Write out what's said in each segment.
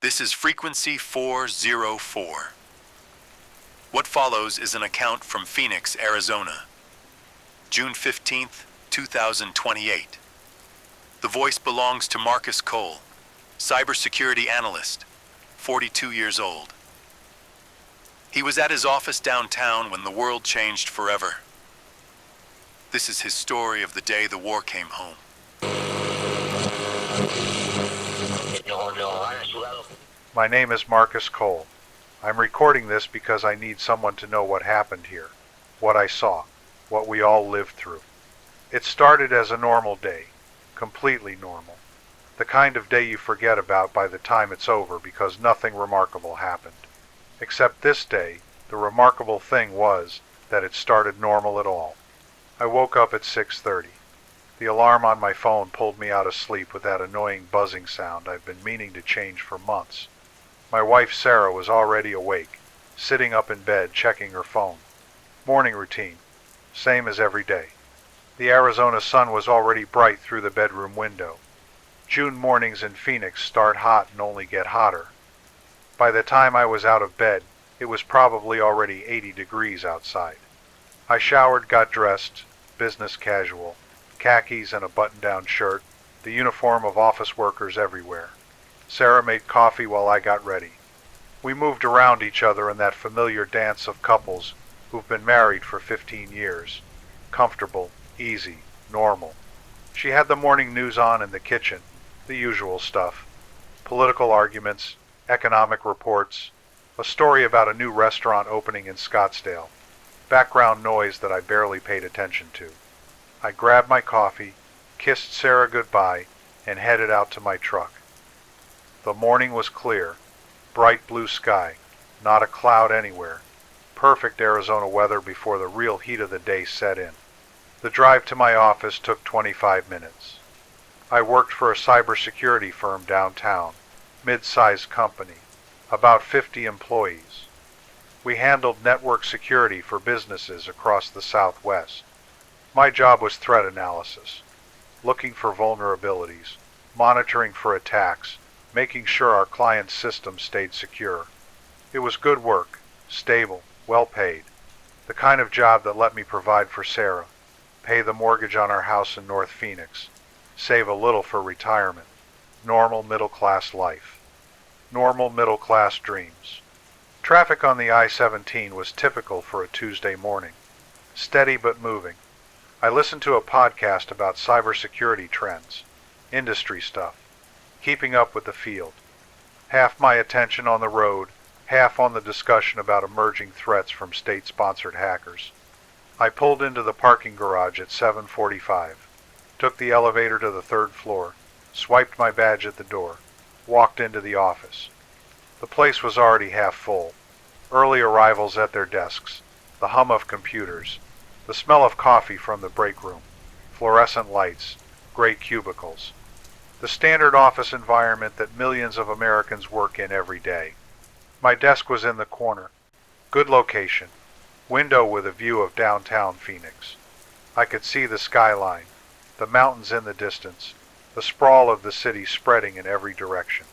This is frequency 404. What follows is an account from Phoenix, Arizona, June 15th, 2028. The voice belongs to Marcus Cole, cybersecurity analyst, 42 years old. He was at his office downtown when the world changed forever. This is his story of the day the war came home. My name is Marcus Cole. I'm recording this because I need someone to know what happened here, what I saw, what we all lived through. It started as a normal day, completely normal. The kind of day you forget about by the time it's over because nothing remarkable happened. Except this day, the remarkable thing was that it started normal at all. I woke up at 6:30. The alarm on my phone pulled me out of sleep with that annoying buzzing sound I've been meaning to change for months. My wife Sarah was already awake, sitting up in bed checking her phone. Morning routine, same as every day. The Arizona sun was already bright through the bedroom window. June mornings in Phoenix start hot and only get hotter. By the time I was out of bed, it was probably already 80 degrees outside. I showered, got dressed, business casual, khakis and a button-down shirt, the uniform of office workers everywhere. Sarah made coffee while I got ready. We moved around each other in that familiar dance of couples who've been married for 15 years. Comfortable, easy, normal. She had the morning news on in the kitchen, the usual stuff. Political arguments, economic reports, a story about a new restaurant opening in Scottsdale. Background noise that I barely paid attention to. I grabbed my coffee, kissed Sarah goodbye, and headed out to my truck. The morning was clear, bright blue sky, not a cloud anywhere. Perfect Arizona weather before the real heat of the day set in. The drive to my office took 25 minutes. I worked for a cybersecurity firm downtown, mid-sized company, about 50 employees. We handled network security for businesses across the Southwest. My job was threat analysis, looking for vulnerabilities, monitoring for attacks, making sure our clients' systems stayed secure. It was good work, stable, well paid, the kind of job that let me provide for Sarah, pay the mortgage on our house in North Phoenix, save a little for retirement, normal middle-class life, normal middle-class dreams. Traffic on the I-17 was typical for a Tuesday morning, steady but moving. I listened to a podcast about cybersecurity trends, industry stuff, keeping up with the field. Half my attention on the road, half on the discussion about emerging threats from state-sponsored hackers. I pulled into the parking garage at 7:45, took the elevator to the third floor, swiped my badge at the door, walked into the office. The place was already half full. Early arrivals at their desks, the hum of computers, the smell of coffee from the break room, fluorescent lights, gray cubicles. The standard office environment that millions of Americans work in every day. My desk was in the corner. Good location. Window with a view of downtown Phoenix. I could see the skyline, the mountains in the distance, the sprawl of the city spreading in every direction.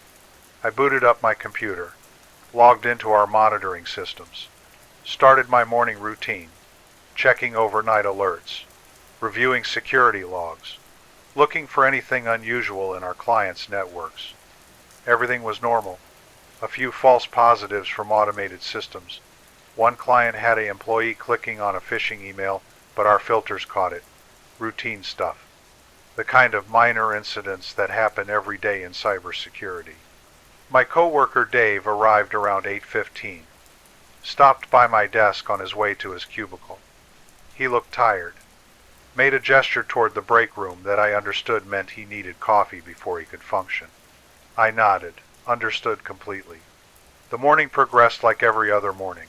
I booted up my computer, logged into our monitoring systems, started my morning routine, checking overnight alerts, reviewing security logs, looking for anything unusual in our clients' networks. Everything was normal. A few false positives from automated systems. One client had an employee clicking on a phishing email, but our filters caught it. Routine stuff. The kind of minor incidents that happen every day in cybersecurity. My coworker Dave arrived around 8:15. Stopped by my desk on his way to his cubicle. He looked tired. Made a gesture toward the break room that I understood meant he needed coffee before he could function. I nodded, understood completely. The morning progressed like every other morning.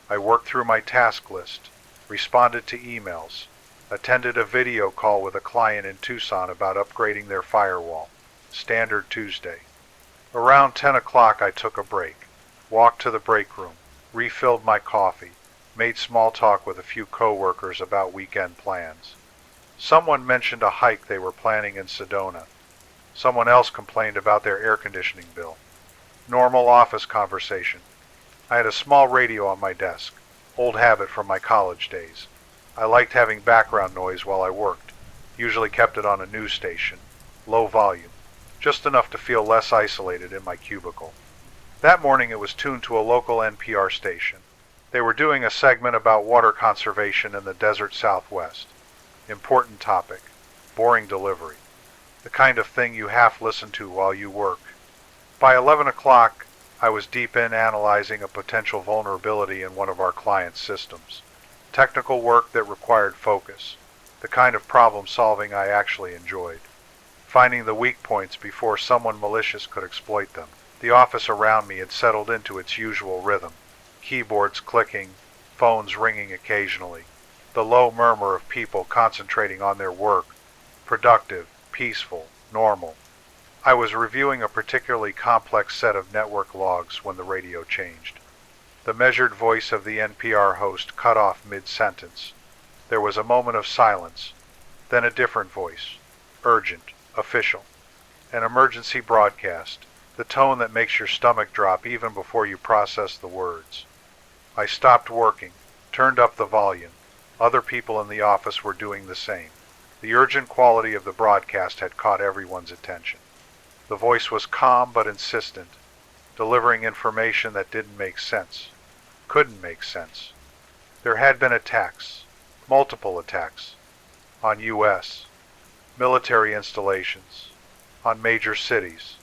I worked through my task list, responded to emails, attended a video call with a client in Tucson about upgrading their firewall. Standard Tuesday. Around 10 o'clock I took a break, walked to the break room, refilled my coffee, made small talk with a few coworkers about weekend plans. Someone mentioned a hike they were planning in Sedona. Someone else complained about their air conditioning bill. Normal office conversation. I had a small radio on my desk, old habit from my college days. I liked having background noise while I worked, usually kept it on a news station, low volume, just enough to feel less isolated in my cubicle. That morning it was tuned to a local NPR station. They were doing a segment about water conservation in the desert Southwest. Important topic, boring delivery, the kind of thing you half listen to while you work. By 11 o'clock, I was deep in analyzing a potential vulnerability in one of our clients' systems. Technical work that required focus, the kind of problem solving I actually enjoyed. Finding the weak points before someone malicious could exploit them. The office around me had settled into its usual rhythm. Keyboards clicking, phones ringing occasionally. The low murmur of people concentrating on their work. Productive, peaceful, normal. I was reviewing a particularly complex set of network logs when the radio changed. The measured voice of the NPR host cut off mid-sentence. There was a moment of silence, then a different voice, urgent, official. An emergency broadcast, the tone that makes your stomach drop even before you process the words. I stopped working, turned up the volume. Other people in the office were doing the same. The urgent quality of the broadcast had caught everyone's attention. The voice was calm but insistent, delivering information that didn't make sense, couldn't make sense. There had been attacks, multiple attacks, on U.S. military installations, on major cities,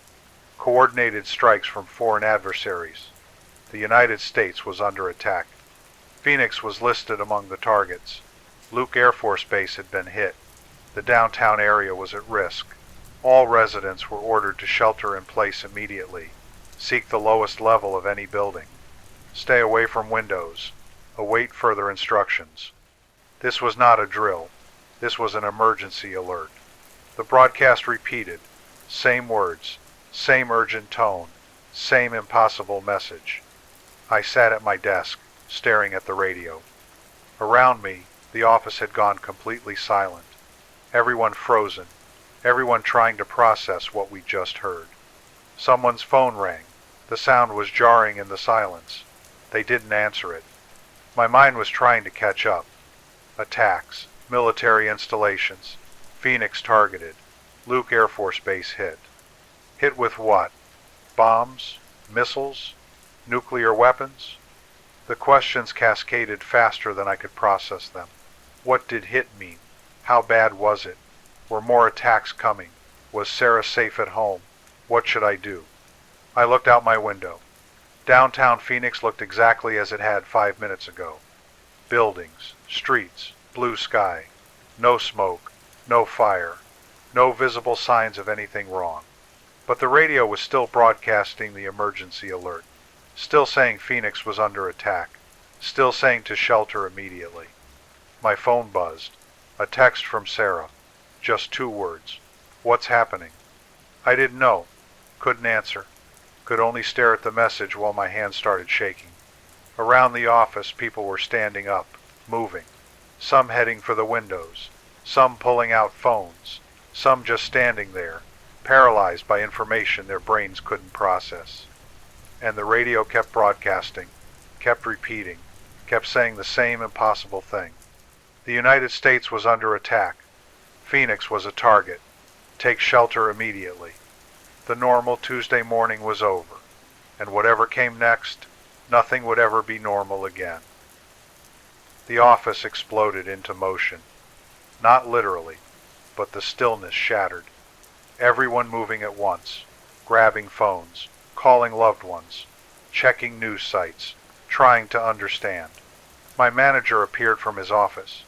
coordinated strikes from foreign adversaries. The United States was under attack. Phoenix was listed among the targets. Luke Air Force Base had been hit. The downtown area was at risk. All residents were ordered to shelter in place immediately. Seek the lowest level of any building. Stay away from windows. Await further instructions. This was not a drill. This was an emergency alert. The broadcast repeated. Same words, same urgent tone, same impossible message. I sat at my desk, staring at the radio. Around me, the office had gone completely silent. Everyone frozen. Everyone trying to process what we just heard. Someone's phone rang. The sound was jarring in the silence. They didn't answer it. My mind was trying to catch up. Attacks, military installations, Phoenix targeted, Luke Air Force Base hit. Hit with what? Bombs? Missiles? Nuclear weapons? The questions cascaded faster than I could process them. What did hit mean? How bad was it? Were more attacks coming? Was Sarah safe at home? What should I do? I looked out my window. Downtown Phoenix looked exactly as it had 5 minutes ago. Buildings, streets, blue sky. No smoke, no fire, no visible signs of anything wrong. But the radio was still broadcasting the emergency alert. Still saying Phoenix was under attack. Still saying to shelter immediately. My phone buzzed. A text from Sarah. Just 2 words. What's happening? I didn't know. Couldn't answer. Could only stare at the message while my hands started shaking. Around the office, people were standing up, moving. Some heading for the windows. Some pulling out phones. Some just standing there, paralyzed by information their brains couldn't process. And the radio kept broadcasting, kept repeating, kept saying the same impossible thing. The United States was under attack. Phoenix was a target. Take shelter immediately. The normal Tuesday morning was over, and whatever came next, nothing would ever be normal again. The office exploded into motion. Not literally, but the stillness shattered. Everyone moving at once, grabbing phones, calling loved ones, checking news sites, trying to understand. My manager appeared from his office.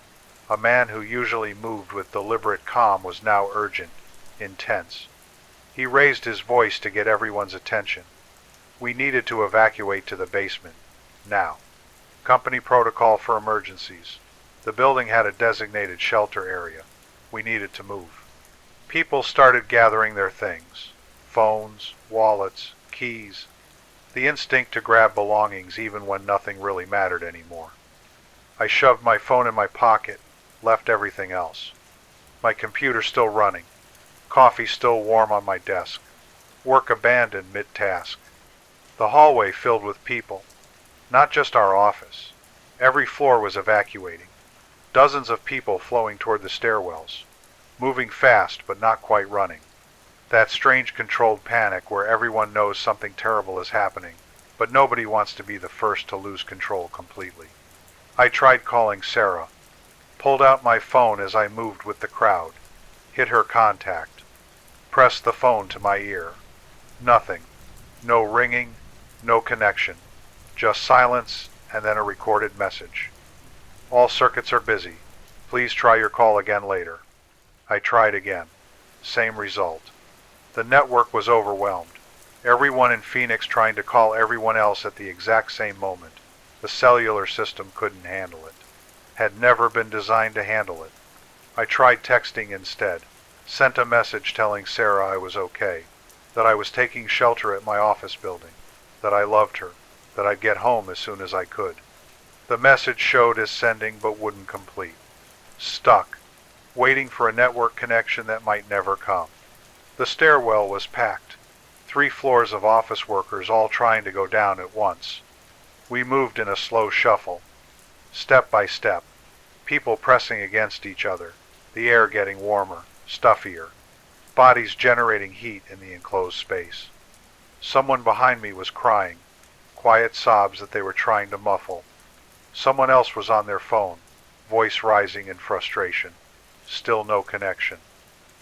A man who usually moved with deliberate calm was now urgent, intense. He raised his voice to get everyone's attention. We needed to evacuate to the basement, now. Company protocol for emergencies. The building had a designated shelter area. We needed to move. People started gathering their things. Phones, wallets, keys. The instinct to grab belongings even when nothing really mattered anymore. I shoved my phone in my pocket, left everything else. My computer still running. Coffee still warm on my desk. Work abandoned mid-task. The hallway filled with people, not just our office. Every floor was evacuating. Dozens of people flowing toward the stairwells, moving fast but not quite running. That strange controlled panic where everyone knows something terrible is happening, but nobody wants to be the first to lose control completely. I tried calling Sarah, pulled out my phone as I moved with the crowd, hit her contact, pressed the phone to my ear. Nothing. No ringing, no connection. Just silence and then a recorded message. All circuits are busy. Please try your call again later. I tried again. Same result. The network was overwhelmed. Everyone in Phoenix trying to call everyone else at the exact same moment. The cellular system couldn't handle it. Had never been designed to handle it. I tried texting instead. Sent a message telling Sarah I was okay, that I was taking shelter at my office building, that I loved her, that I'd get home as soon as I could. The message showed as sending but wouldn't complete. Stuck, waiting for a network connection that might never come. The stairwell was packed. 3 floors of office workers all trying to go down at once. We moved in a slow shuffle, step by step, people pressing against each other, the air getting warmer, stuffier, bodies generating heat in the enclosed space. Someone behind me was crying, quiet sobs that they were trying to muffle. Someone else was on their phone, voice rising in frustration. Still no connection.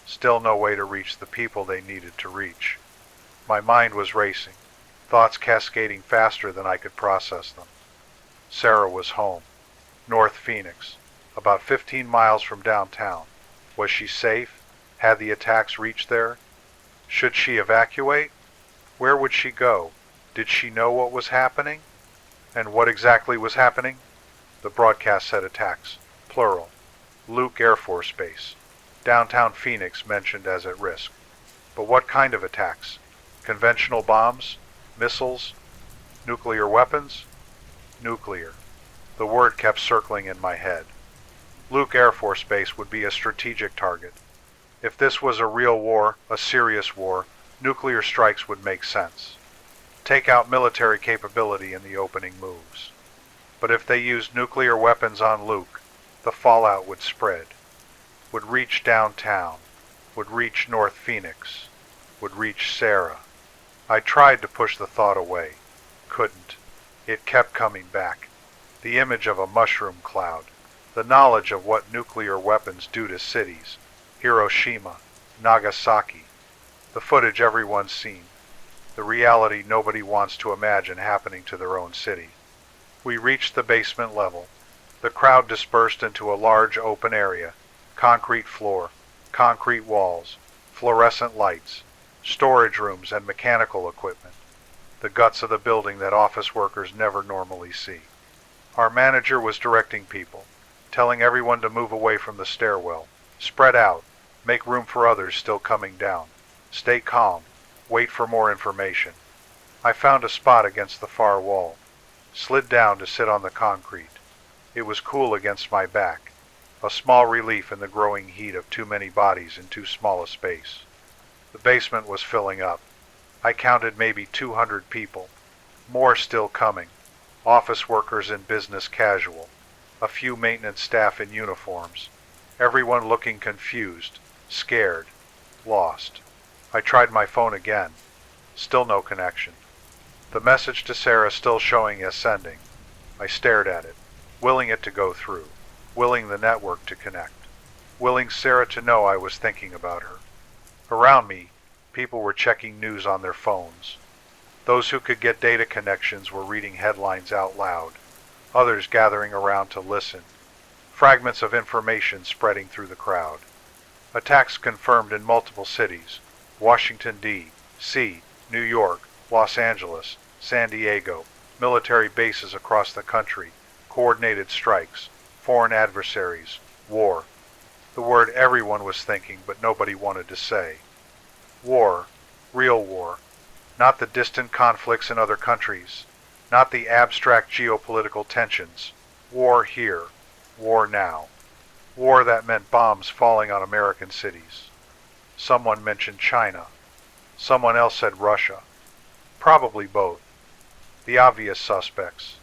Still no way to reach the people they needed to reach. My mind was racing, thoughts cascading faster than I could process them. Sarah was home, North Phoenix, about 15 miles from downtown. Was she safe? Had the attacks reached there? Should she evacuate? Where would she go? Did she know what was happening? And what exactly was happening? The broadcast said attacks, plural. Luke Air Force Base. Downtown Phoenix mentioned as at risk. But what kind of attacks? Conventional bombs? Missiles? Nuclear weapons? Nuclear. The word kept circling in my head. Luke Air Force Base would be a strategic target. If this was a real war, a serious war, nuclear strikes would make sense. Take out military capability in the opening moves. But if they used nuclear weapons on Luke, the fallout would spread, would reach downtown, would reach North Phoenix, would reach Sarah. I tried to push the thought away. Couldn't. It kept coming back. The image of a mushroom cloud. The knowledge of what nuclear weapons do to cities. Hiroshima, Nagasaki. The footage everyone's seen. The reality nobody wants to imagine happening to their own city. We reached the basement level. The crowd dispersed into a large open area. Concrete floor, concrete walls, fluorescent lights, storage rooms and mechanical equipment. The guts of the building that office workers never normally see. Our manager was directing people, telling everyone to move away from the stairwell. Spread out, make room for others still coming down. Stay calm, wait for more information. I found a spot against the far wall, slid down to sit on the concrete. It was cool against my back, a small relief in the growing heat of too many bodies in too small a space. The basement was filling up. I counted maybe 200 people. More still coming. Office workers in business casual. A few maintenance staff in uniforms. Everyone looking confused, scared, lost. I tried my phone again. Still no connection. The message to Sarah still showing as sending. I stared at it, willing it to go through, willing the network to connect, willing Sarah to know I was thinking about her. Around me, people were checking news on their phones. Those who could get data connections were reading headlines out loud, others gathering around to listen, fragments of information spreading through the crowd. Attacks confirmed in multiple cities: Washington, D.C., New York, Los Angeles, San Diego, military bases across the country, coordinated strikes, foreign adversaries, war. The word everyone was thinking but nobody wanted to say. War, real war, not the distant conflicts in other countries, not the abstract geopolitical tensions. War here, war now. War that meant bombs falling on American cities. Someone mentioned China. Someone else said Russia. Probably both. The obvious suspects.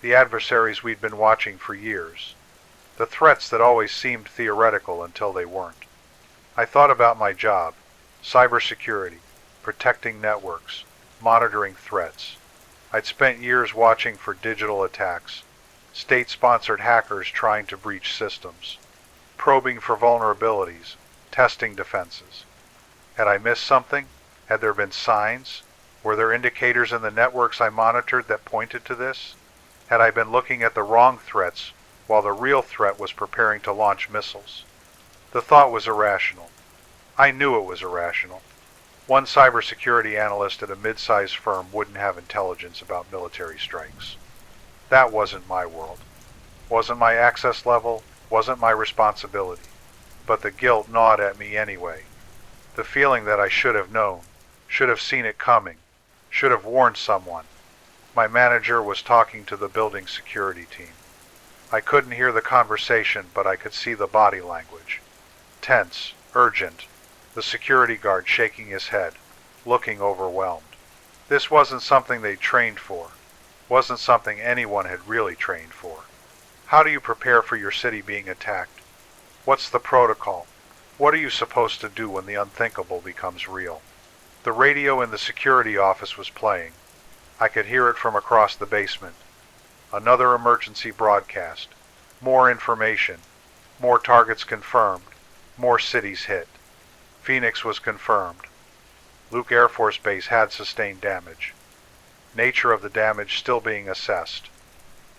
The adversaries we'd been watching for years. The threats that always seemed theoretical until they weren't. I thought about my job, cybersecurity, protecting networks, monitoring threats. I'd spent years watching for digital attacks, state-sponsored hackers trying to breach systems, probing for vulnerabilities, testing defenses. Had I missed something? Had there been signs? Were there indicators in the networks I monitored that pointed to this? Had I been looking at the wrong threats while the real threat was preparing to launch missiles? The thought was irrational. I knew it was irrational. One cybersecurity analyst at a mid-sized firm wouldn't have intelligence about military strikes. That wasn't my world. Wasn't my access level, wasn't my responsibility. But the guilt gnawed at me anyway. The feeling that I should have known, should have seen it coming, should have warned someone. My manager was talking to the building security team. I couldn't hear the conversation, but I could see the body language. Tense, urgent, the security guard shaking his head, looking overwhelmed. This wasn't something they'd trained for, wasn't something anyone had really trained for. How do you prepare for your city being attacked? What's the protocol? What are you supposed to do when the unthinkable becomes real? The radio in the security office was playing. I could hear it from across the basement. Another emergency broadcast. More information. More targets confirmed. More cities hit. Phoenix was confirmed. Luke Air Force Base had sustained damage. Nature of the damage still being assessed.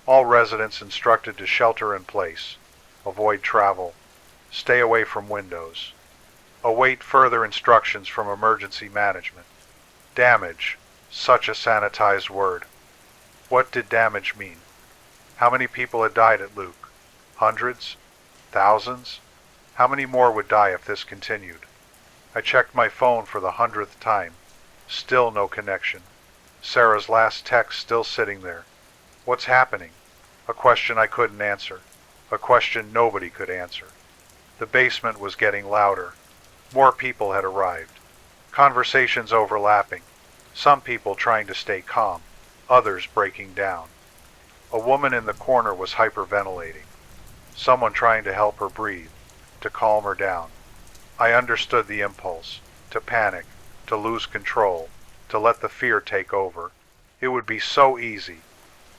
All residents instructed to shelter in place. Avoid travel. Stay away from windows. Await further instructions from emergency management. Damage. Such a sanitized word. What did damage mean? How many people had died at Luke? Hundreds? Thousands? How many more would die if this continued? I checked my phone for the 100th time. Still no connection. Sarah's last text still sitting there. What's happening? A question I couldn't answer. A question nobody could answer. The basement was getting louder. More people had arrived. Conversations overlapping. Some people trying to stay calm. Others breaking down. A woman in the corner was hyperventilating. Someone trying to help her breathe, to calm her down. I understood the impulse, to panic, to lose control, to let the fear take over. It would be so easy,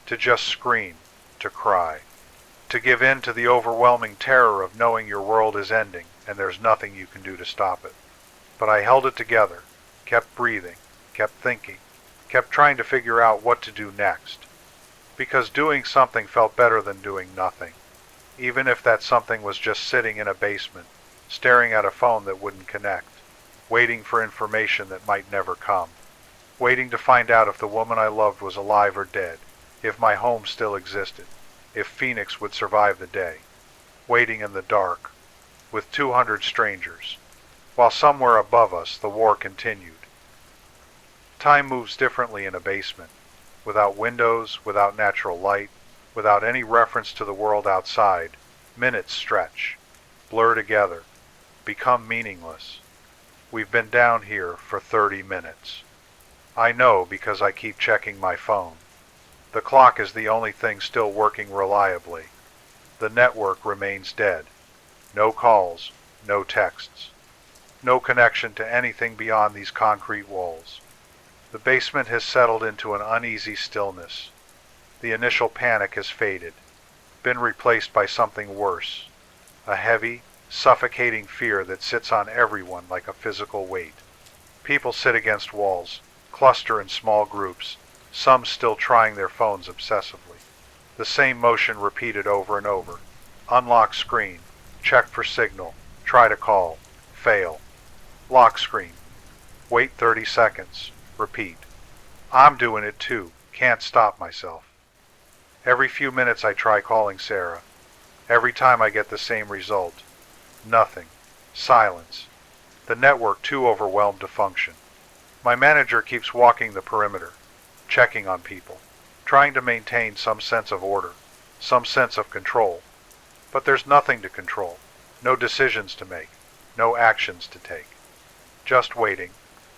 to just scream, to cry, to give in to the overwhelming terror of knowing your world is ending and there's nothing you can do to stop it. But I held it together, kept breathing, kept thinking, kept trying to figure out what to do next. Because doing something felt better than doing nothing, even if that something was just sitting in a basement, staring at a phone that wouldn't connect, waiting for information that might never come, waiting to find out if the woman I loved was alive or dead, if my home still existed, if Phoenix would survive the day, waiting in the dark, with 200 strangers, while somewhere above us the war continued. Time moves differently in a basement, without windows, without natural light, without any reference to the world outside. Minutes stretch, blur together, become meaningless. We've been down here for 30 minutes. I know because I keep checking my phone. The clock is the only thing still working reliably. The network remains dead. No calls, no texts. No connection to anything beyond these concrete walls. The basement has settled into an uneasy stillness. The initial panic has faded, been replaced by something worse. A heavy, suffocating fear that sits on everyone like a physical weight. People sit against walls, cluster in small groups, some still trying their phones obsessively. The same motion repeated over and over. Unlock screen, check for signal, try to call, fail. Lock screen. Wait 30 seconds, repeat. I'm doing it too, can't stop myself. Every few minutes I try calling Sarah. Every time I get the same result. Nothing. Silence. The network too overwhelmed to function. My manager keeps walking the perimeter, checking on people, trying to maintain some sense of order, some sense of control. But there's nothing to control, no decisions to make, no actions to take. Just waiting,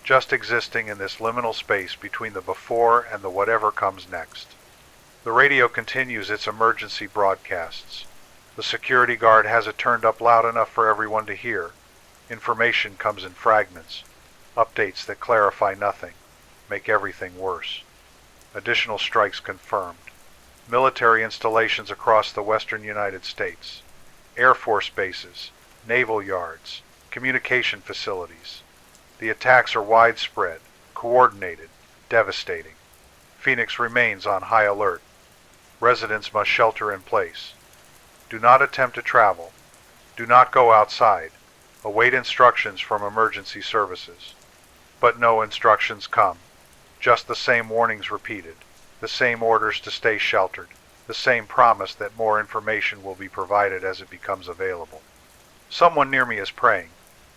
just existing in this liminal space between the before and the whatever comes next. The radio continues its emergency broadcasts. The security guard has it turned up loud enough for everyone to hear. Information comes in fragments, updates that clarify nothing, make everything worse. Additional strikes confirmed. Military installations across the western United States. Air Force bases, naval yards, communication facilities. The attacks are widespread, coordinated, devastating. Phoenix remains on high alert. Residents must shelter in place. Do not attempt to travel. Do not go outside. Await instructions from emergency services. But no instructions come. Just the same warnings repeated, the same orders to stay sheltered, the same promise that more information will be provided as it becomes available. Someone near me is praying,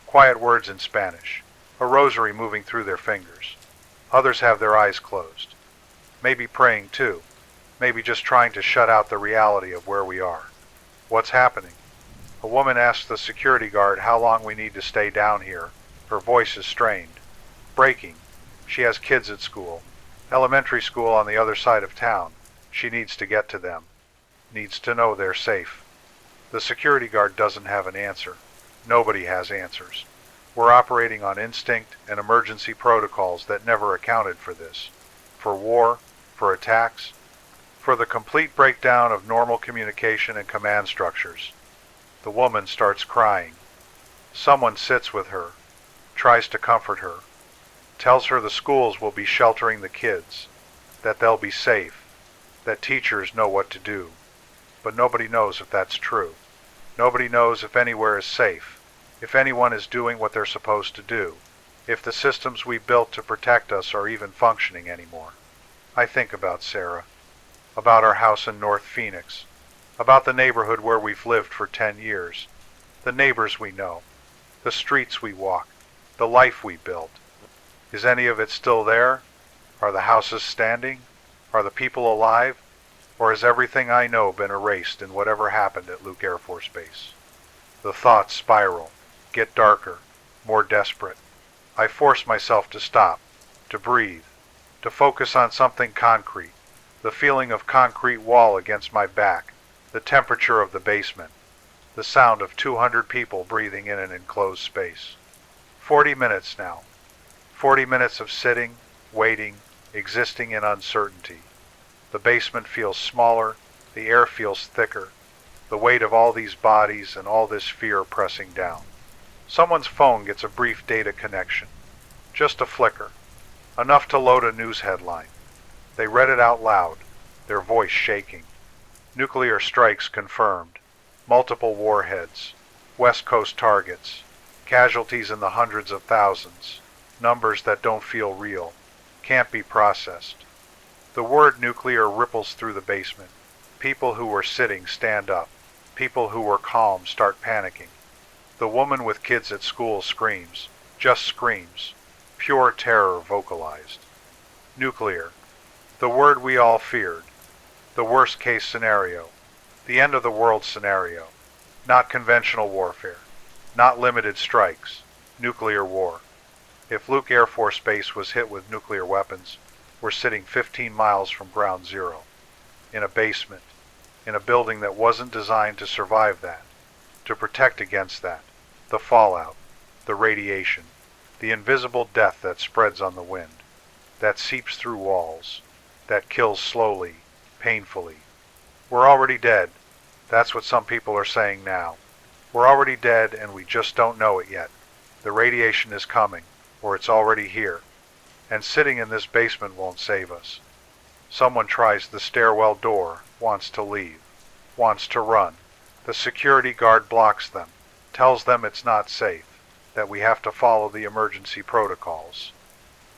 quiet words in Spanish, a rosary moving through their fingers. Others have their eyes closed. Maybe praying too, maybe just trying to shut out the reality of where we are. What's happening? A woman asks the security guard how long we need to stay down here. Her voice is strained, breaking. She has kids at school, elementary school on the other side of town. She needs to get to them, needs to know they're safe. The security guard doesn't have an answer. Nobody has answers. We're operating on instinct and emergency protocols that never accounted for this. For war, for attacks, for the complete breakdown of normal communication and command structures. The woman starts crying. Someone sits with her, tries to comfort her, tells her the schools will be sheltering the kids, that they'll be safe, that teachers know what to do. But nobody knows if that's true. Nobody knows if anywhere is safe, if anyone is doing what they're supposed to do, if the systems we built to protect us are even functioning anymore. I think about Sarah, about our house in North Phoenix, about the neighborhood where we've lived for 10 years, the neighbors we know, the streets we walk, the life we built. Is any of it still there? Are the houses standing? Are the people alive? Or has everything I know been erased in whatever happened at Luke Air Force Base? The thoughts spiral, get darker, more desperate. I force myself to stop, to breathe, to focus on something concrete, the feeling of concrete wall against my back, the temperature of the basement, the sound of 200 people breathing in an enclosed space. 40 minutes now. 40 minutes of sitting, waiting, existing in uncertainty. The basement feels smaller, the air feels thicker, the weight of all these bodies and all this fear pressing down. Someone's phone gets a brief data connection. Just a flicker. Enough to load a news headline. They read it out loud, their voice shaking. Nuclear strikes confirmed. Multiple warheads. West Coast targets. Casualties in the hundreds of thousands. Numbers that don't feel real. Can't be processed. The word nuclear ripples through the basement. People who were sitting stand up. People who were calm start panicking. The woman with kids at school screams. Just screams. Pure terror vocalized. Nuclear. The word we all feared. The worst case scenario. The end of the world scenario. Not conventional warfare. Not limited strikes. Nuclear war. If Luke Air Force Base was hit with nuclear weapons, we're sitting 15 miles from ground zero. In a basement. In a building that wasn't designed to survive that. To protect against that. The fallout. The radiation. The invisible death that spreads on the wind. That seeps through walls. That kills slowly, painfully. We're already dead. That's what some people are saying now. We're already dead and we just don't know it yet. The radiation is coming, or it's already here. And sitting in this basement won't save us. Someone tries the stairwell door, wants to leave, wants to run. The security guard blocks them, tells them it's not safe, that we have to follow the emergency protocols.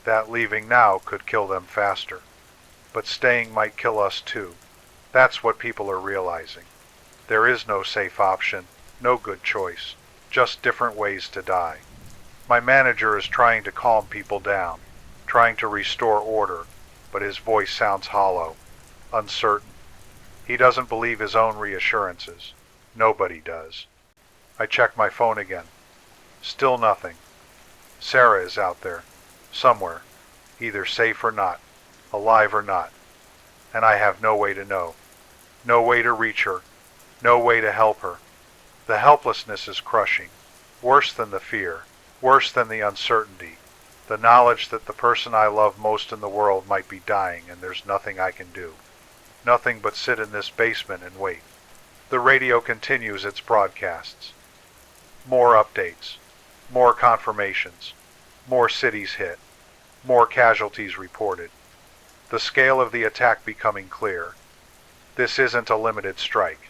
That leaving now could kill them faster. But staying might kill us too. That's what people are realizing. There is no safe option, no good choice, just different ways to die. My manager is trying to calm people down, trying to restore order, but his voice sounds hollow, uncertain. He doesn't believe his own reassurances. Nobody does. I check my phone again. Still nothing. Sarah is out there. somewhere, either safe or not, alive or not, and I have no way to know. No way to reach her, no way to help her. The helplessness is crushing, worse than the fear, worse than the uncertainty, the knowledge that the person I love most in the world might be dying and there's nothing I can do. Nothing but sit in this basement and wait. The radio continues its broadcasts. More updates, more confirmations, more cities hit, more casualties reported. The scale of the attack becoming clear. This isn't a limited strike.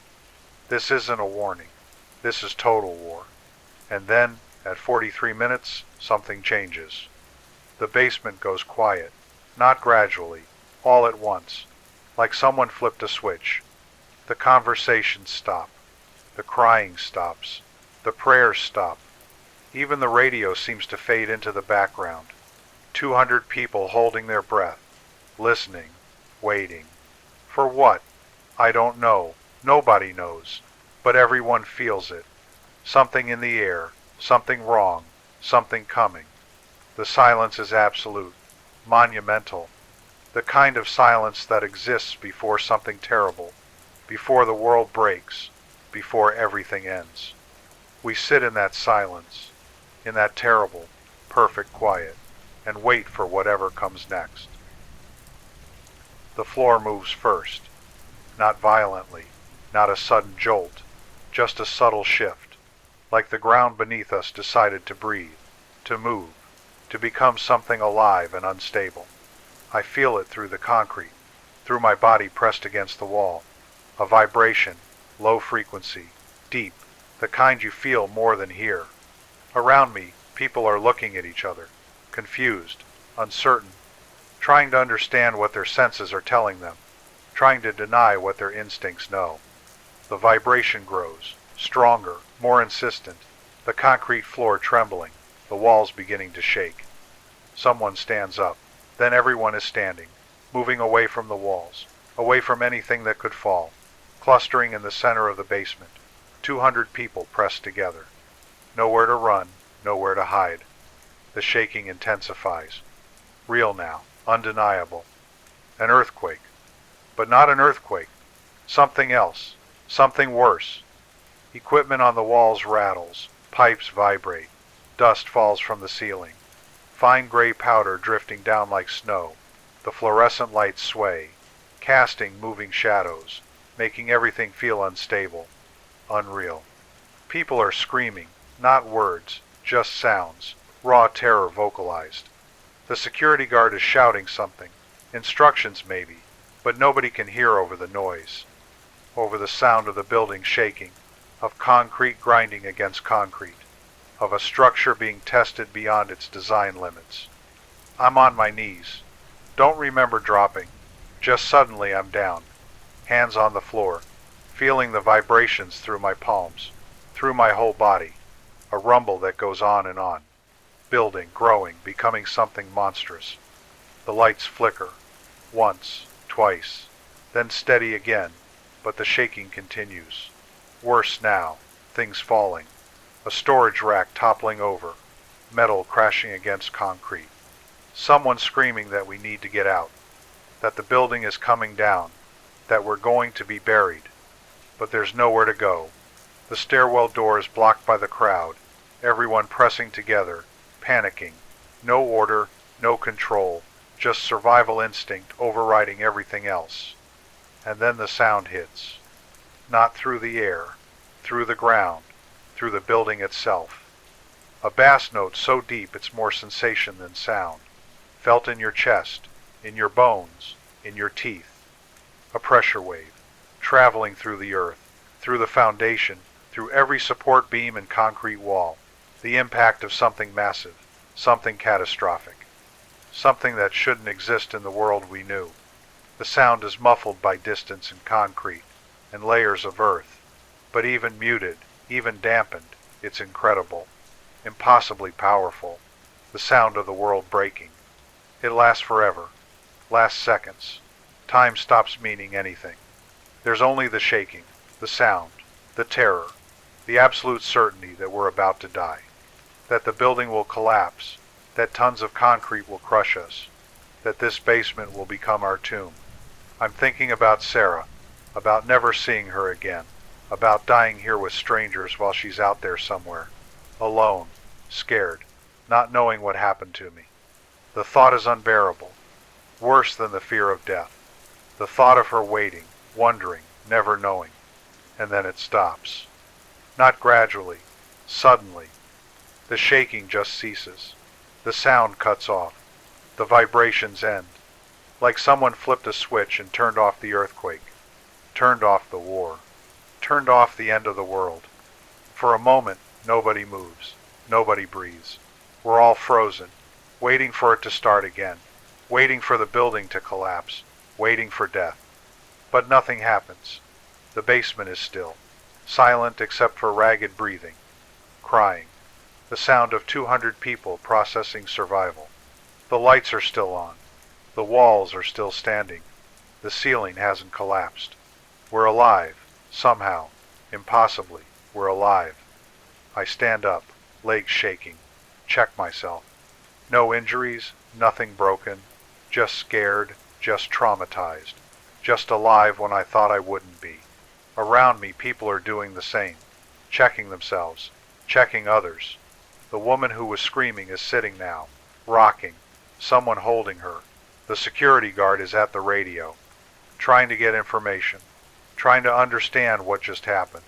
This isn't a warning. This is total war. And then, at 43 minutes, something changes. The basement goes quiet, not gradually, all at once, like someone flipped a switch. The conversations stop. The crying stops. The prayers stop. Even the radio seems to fade into the background. 200 people holding their breath, listening, waiting. For what? I don't know. Nobody knows. But everyone feels it. Something in the air, something wrong, something coming. The silence is absolute, monumental, the kind of silence that exists before something terrible, before the world breaks, before everything ends. We sit in that silence, in that terrible, perfect quiet, and wait for whatever comes next. The floor moves first, not violently, not a sudden jolt, just a subtle shift, like the ground beneath us decided to breathe, to move, to become something alive and unstable. I feel it through the concrete, through my body pressed against the wall. A vibration, low frequency, deep, the kind you feel more than hear. Around me, people are looking at each other, confused, uncertain, trying to understand what their senses are telling them, trying to deny what their instincts know. The vibration grows, stronger, more insistent, the concrete floor trembling, the walls beginning to shake. Someone stands up. Then everyone is standing, moving away from the walls, away from anything that could fall, clustering in the center of the basement. 200 people pressed together. Nowhere to run, nowhere to hide. The shaking intensifies. Real now, undeniable. An earthquake. But not an earthquake. Something else. Something worse. Equipment on the walls rattles. Pipes vibrate. Dust falls from the ceiling. Fine gray powder drifting down like snow. The fluorescent lights sway, casting moving shadows, making everything feel unstable, unreal. People are screaming, not words, just sounds, raw terror vocalized. The security guard is shouting something, instructions maybe, but nobody can hear over the noise, over the sound of the building shaking, of concrete grinding against concrete, of a structure being tested beyond its design limits. I'm on my knees. Don't remember dropping. Just suddenly I'm down, hands on the floor, feeling the vibrations through my palms, through my whole body, a rumble that goes on and on, building, growing, becoming something monstrous. The lights flicker, once, twice, then steady again, but the shaking continues. Worse now, things falling. A storage rack toppling over, metal crashing against concrete. Someone screaming that we need to get out, that the building is coming down, that we're going to be buried. But there's nowhere to go. The stairwell door is blocked by the crowd, everyone pressing together, panicking. No order, no control, just survival instinct overriding everything else. And then the sound hits. Not through the air, through the ground, through the building itself. A bass note so deep it's more sensation than sound, felt in your chest, in your bones, in your teeth. A pressure wave, traveling through the earth, through the foundation, through every support beam and concrete wall. The impact of something massive, something catastrophic, something that shouldn't exist in the world we knew. The sound is muffled by distance and concrete, and layers of earth, but even muted, even dampened, it's incredible, impossibly powerful, the sound of the world breaking. It lasts forever, lasts seconds. Time stops meaning anything. There's only the shaking, the sound, the terror, the absolute certainty that we're about to die, that the building will collapse, that tons of concrete will crush us, that this basement will become our tomb. I'm thinking about Sarah, about never seeing her again, about dying here with strangers while she's out there somewhere, alone, scared, not knowing what happened to me. The thought is unbearable, worse than the fear of death. The thought of her waiting, wondering, never knowing. And then it stops. Not gradually, suddenly. The shaking just ceases. The sound cuts off. The vibrations end. Like someone flipped a switch and turned off the earthquake, turned off the war, turned off the end of the world. For a moment, nobody moves, nobody breathes. We're all frozen, waiting for it to start again, waiting for the building to collapse, waiting for death. But nothing happens. The basement is still, silent except for ragged breathing, crying, the sound of 200 people processing survival. The lights are still on. The walls are still standing. The ceiling hasn't collapsed. We're alive, somehow, impossibly, we're alive. I stand up, legs shaking, check myself. No injuries, nothing broken, just scared, just traumatized, just alive when I thought I wouldn't be. Around me, people are doing the same, checking themselves, checking others. The woman who was screaming is sitting now, rocking, someone holding her. The security guard is at the radio, trying to get information, trying to understand what just happened.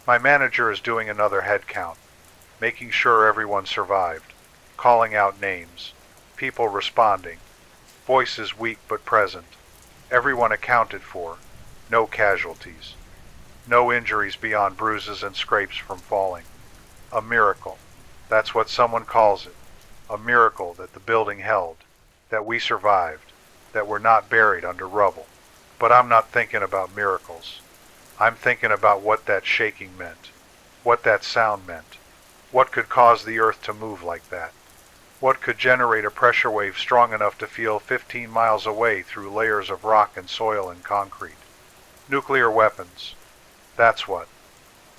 My manager is doing another head count, making sure everyone survived, calling out names, people responding, voices weak but present, everyone accounted for, no casualties, no injuries beyond bruises and scrapes from falling. A miracle, that's what someone calls it, a miracle that the building held, that we survived, that we're not buried under rubble. But I'm not thinking about miracles. I'm thinking about what that shaking meant, what that sound meant, what could cause the earth to move like that, what could generate a pressure wave strong enough to feel 15 miles away through layers of rock and soil and concrete. Nuclear weapons, that's what.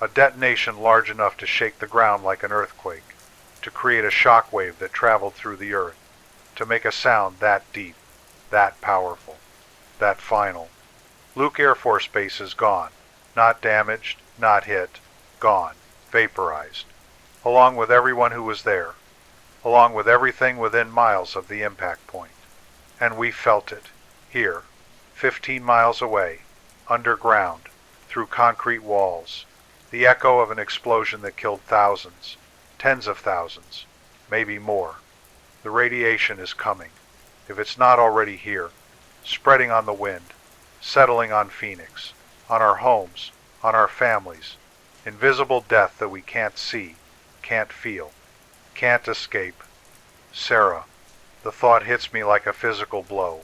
A detonation large enough to shake the ground like an earthquake, to create a shock wave that traveled through the earth, to make a sound that deep, that powerful, that final. Luke Air Force Base is gone. Not damaged, not hit, gone, vaporized. Along with everyone who was there. Along with everything within miles of the impact point. And we felt it, here, 15 miles away, underground, through concrete walls. The echo of an explosion that killed thousands, tens of thousands, maybe more. The radiation is coming, if it's not already here, spreading on the wind, settling on Phoenix, on our homes, on our families. Invisible death that we can't see, can't feel, can't escape. Sarah, the thought hits me like a physical blow.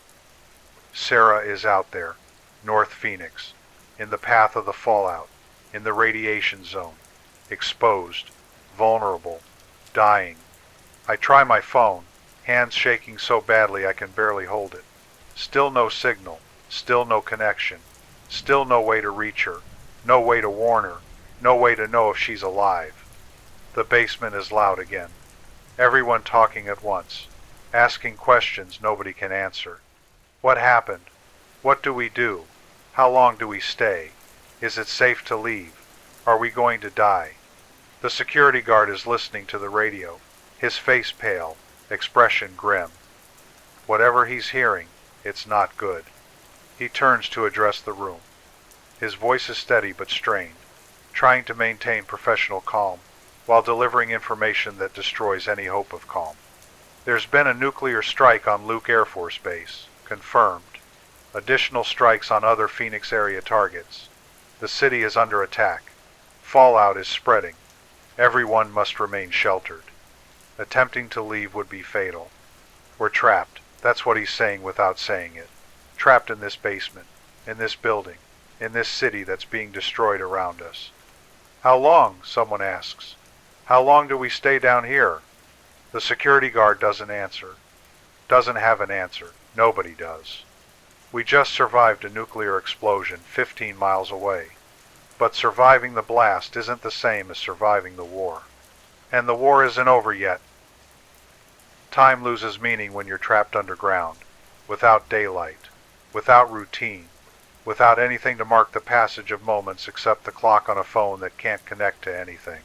Sarah is out there, North Phoenix, in the path of the fallout, in the radiation zone, exposed, vulnerable, dying. I try my phone, hands shaking so badly I can barely hold it. Still no signal, still no connection, still no way to reach her, no way to warn her, no way to know if she's alive. The basement is loud again. Everyone talking at once, asking questions nobody can answer. What happened? What do we do? How long do we stay? Is it safe to leave? Are we going to die? The security guard is listening to the radio, his face pale, expression grim. Whatever he's hearing, it's not good. He turns to address the room. His voice is steady but strained, trying to maintain professional calm while delivering information that destroys any hope of calm. There's been a nuclear strike on Luke Air Force Base, confirmed. Additional strikes on other Phoenix area targets. The city is under attack. Fallout is spreading. Everyone must remain sheltered. Attempting to leave would be fatal. We're trapped. That's what he's saying without saying it. Trapped in this basement, in this building, in this city that's being destroyed around us. How long? Someone asks. How long do we stay down here? The security guard doesn't answer. Doesn't have an answer. Nobody does. We just survived a nuclear explosion 15 miles away. But surviving the blast isn't the same as surviving the war. And the war isn't over yet. Time loses meaning when you're trapped underground, without daylight, without routine, without anything to mark the passage of moments except the clock on a phone that can't connect to anything.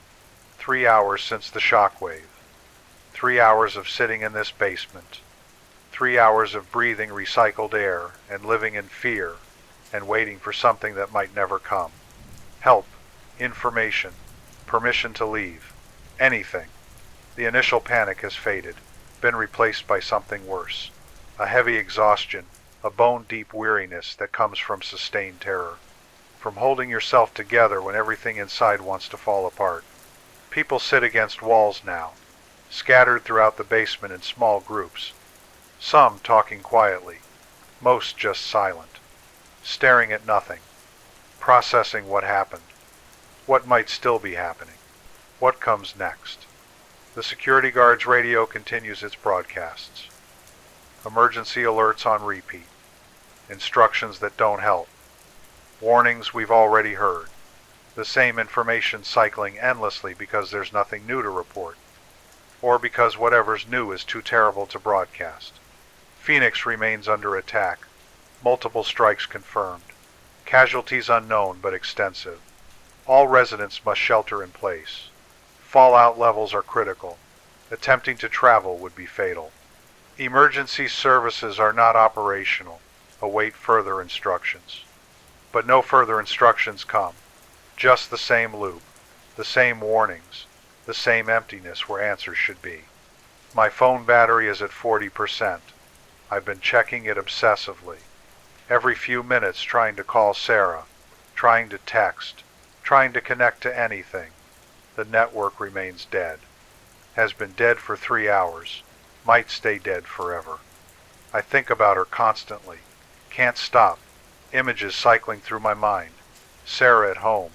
3 hours since the shockwave. 3 hours of sitting in this basement. 3 hours of breathing recycled air and living in fear and waiting for something that might never come. Help, information, permission to leave, anything. The initial panic has faded, been replaced by something worse. A heavy exhaustion, a bone-deep weariness that comes from sustained terror. From holding yourself together when everything inside wants to fall apart. People sit against walls now, scattered throughout the basement in small groups. Some talking quietly, most just silent, staring at nothing, processing what happened, what might still be happening, what comes next. The security guard's radio continues its broadcasts. Emergency alerts on repeat. Instructions that don't help. Warnings we've already heard. The same information cycling endlessly because there's nothing new to report. Or because whatever's new is too terrible to broadcast. Phoenix remains under attack. Multiple strikes confirmed. Casualties unknown but extensive. All residents must shelter in place. Fallout levels are critical. Attempting to travel would be fatal. Emergency services are not operational. Await further instructions. But no further instructions come. Just the same loop, the same warnings, the same emptiness where answers should be. My phone battery is at 40%. I've been checking it obsessively. Every few minutes trying to call Sarah, trying to text, trying to connect to anything. The network remains dead. Has been dead for 3 hours. Might stay dead forever. I think about her constantly. Can't stop. Images cycling through my mind. Sarah at home.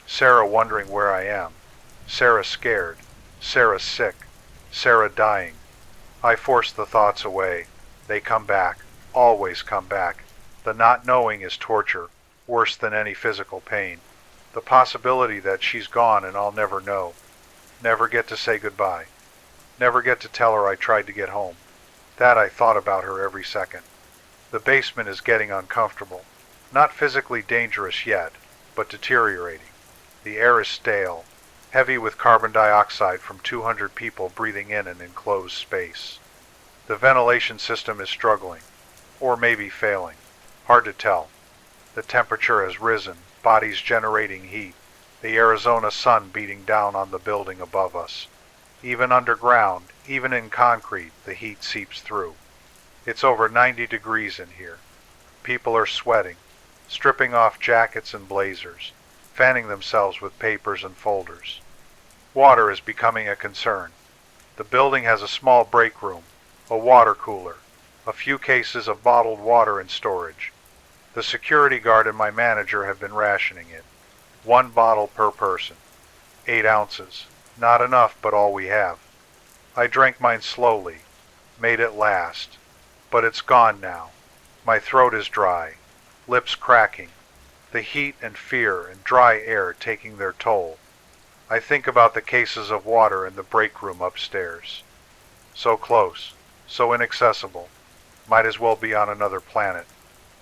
Sarah wondering where I am. Sarah scared. Sarah sick. Sarah dying. I force the thoughts away. They come back. Always come back. The not knowing is torture, worse than any physical pain. The possibility that she's gone and I'll never know. Never get to say goodbye. Never get to tell her I tried to get home. That I thought about her every second. The basement is getting uncomfortable. Not physically dangerous yet, but deteriorating. The air is stale, heavy with carbon dioxide from 200 people breathing in an enclosed space. The ventilation system is struggling, or maybe failing. Hard to tell. The temperature has risen, bodies generating heat, the Arizona sun beating down on the building above us. Even underground, even in concrete, the heat seeps through. It's over 90 degrees in here. People are sweating, stripping off jackets and blazers, fanning themselves with papers and folders. Water is becoming a concern. The building has a small break room, a water cooler, a few cases of bottled water in storage. The security guard and my manager have been rationing it. 1 bottle per person. 8 ounces. Not enough, but all we have. I drank mine slowly, made it last. But it's gone now. My throat is dry, lips cracking, the heat and fear and dry air taking their toll. I think about the cases of water in the break room upstairs. So close, so inaccessible, might as well be on another planet.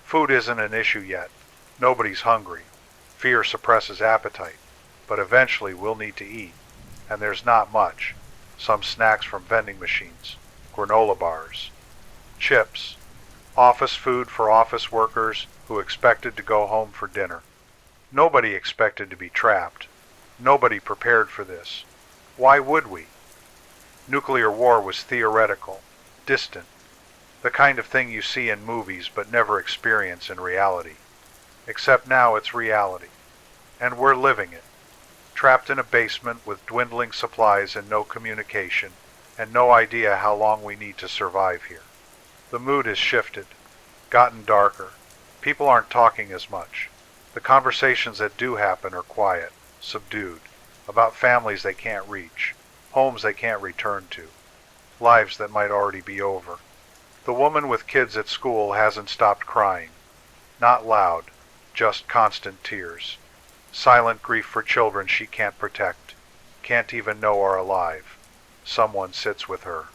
Food isn't an issue yet. Nobody's hungry. Fear suppresses appetite, but eventually we'll need to eat. And there's not much. Some snacks from vending machines, granola bars, chips, office food for office workers who expected to go home for dinner. Nobody expected to be trapped. Nobody prepared for this. Why would we? Nuclear war was theoretical, distant, the kind of thing you see in movies but never experience in reality. Except now it's reality. And we're living it. Trapped in a basement with dwindling supplies and no communication, and no idea how long we need to survive here. The mood has shifted, gotten darker. People aren't talking as much. The conversations that do happen are quiet, subdued, about families they can't reach, homes they can't return to, lives that might already be over. The woman with kids at school hasn't stopped crying. Not loud, just constant tears. Silent grief for children she can't protect, can't even know are alive. Someone sits with her.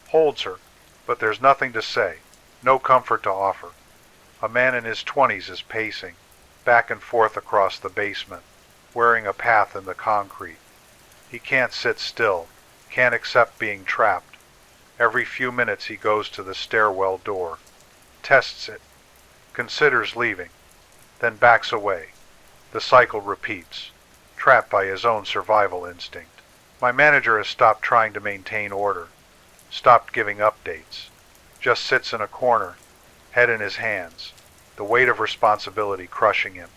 Holds her, but there's nothing to say, no comfort to offer. A man in his 20s is pacing, back and forth across the basement, wearing a path in the concrete. He can't sit still, can't accept being trapped. Every few minutes he goes to the stairwell door, tests it, considers leaving, then backs away. The cycle repeats, trapped by his own survival instinct. My manager has stopped trying to maintain order, stopped giving updates, just sits in a corner, head in his hands, the weight of responsibility crushing him.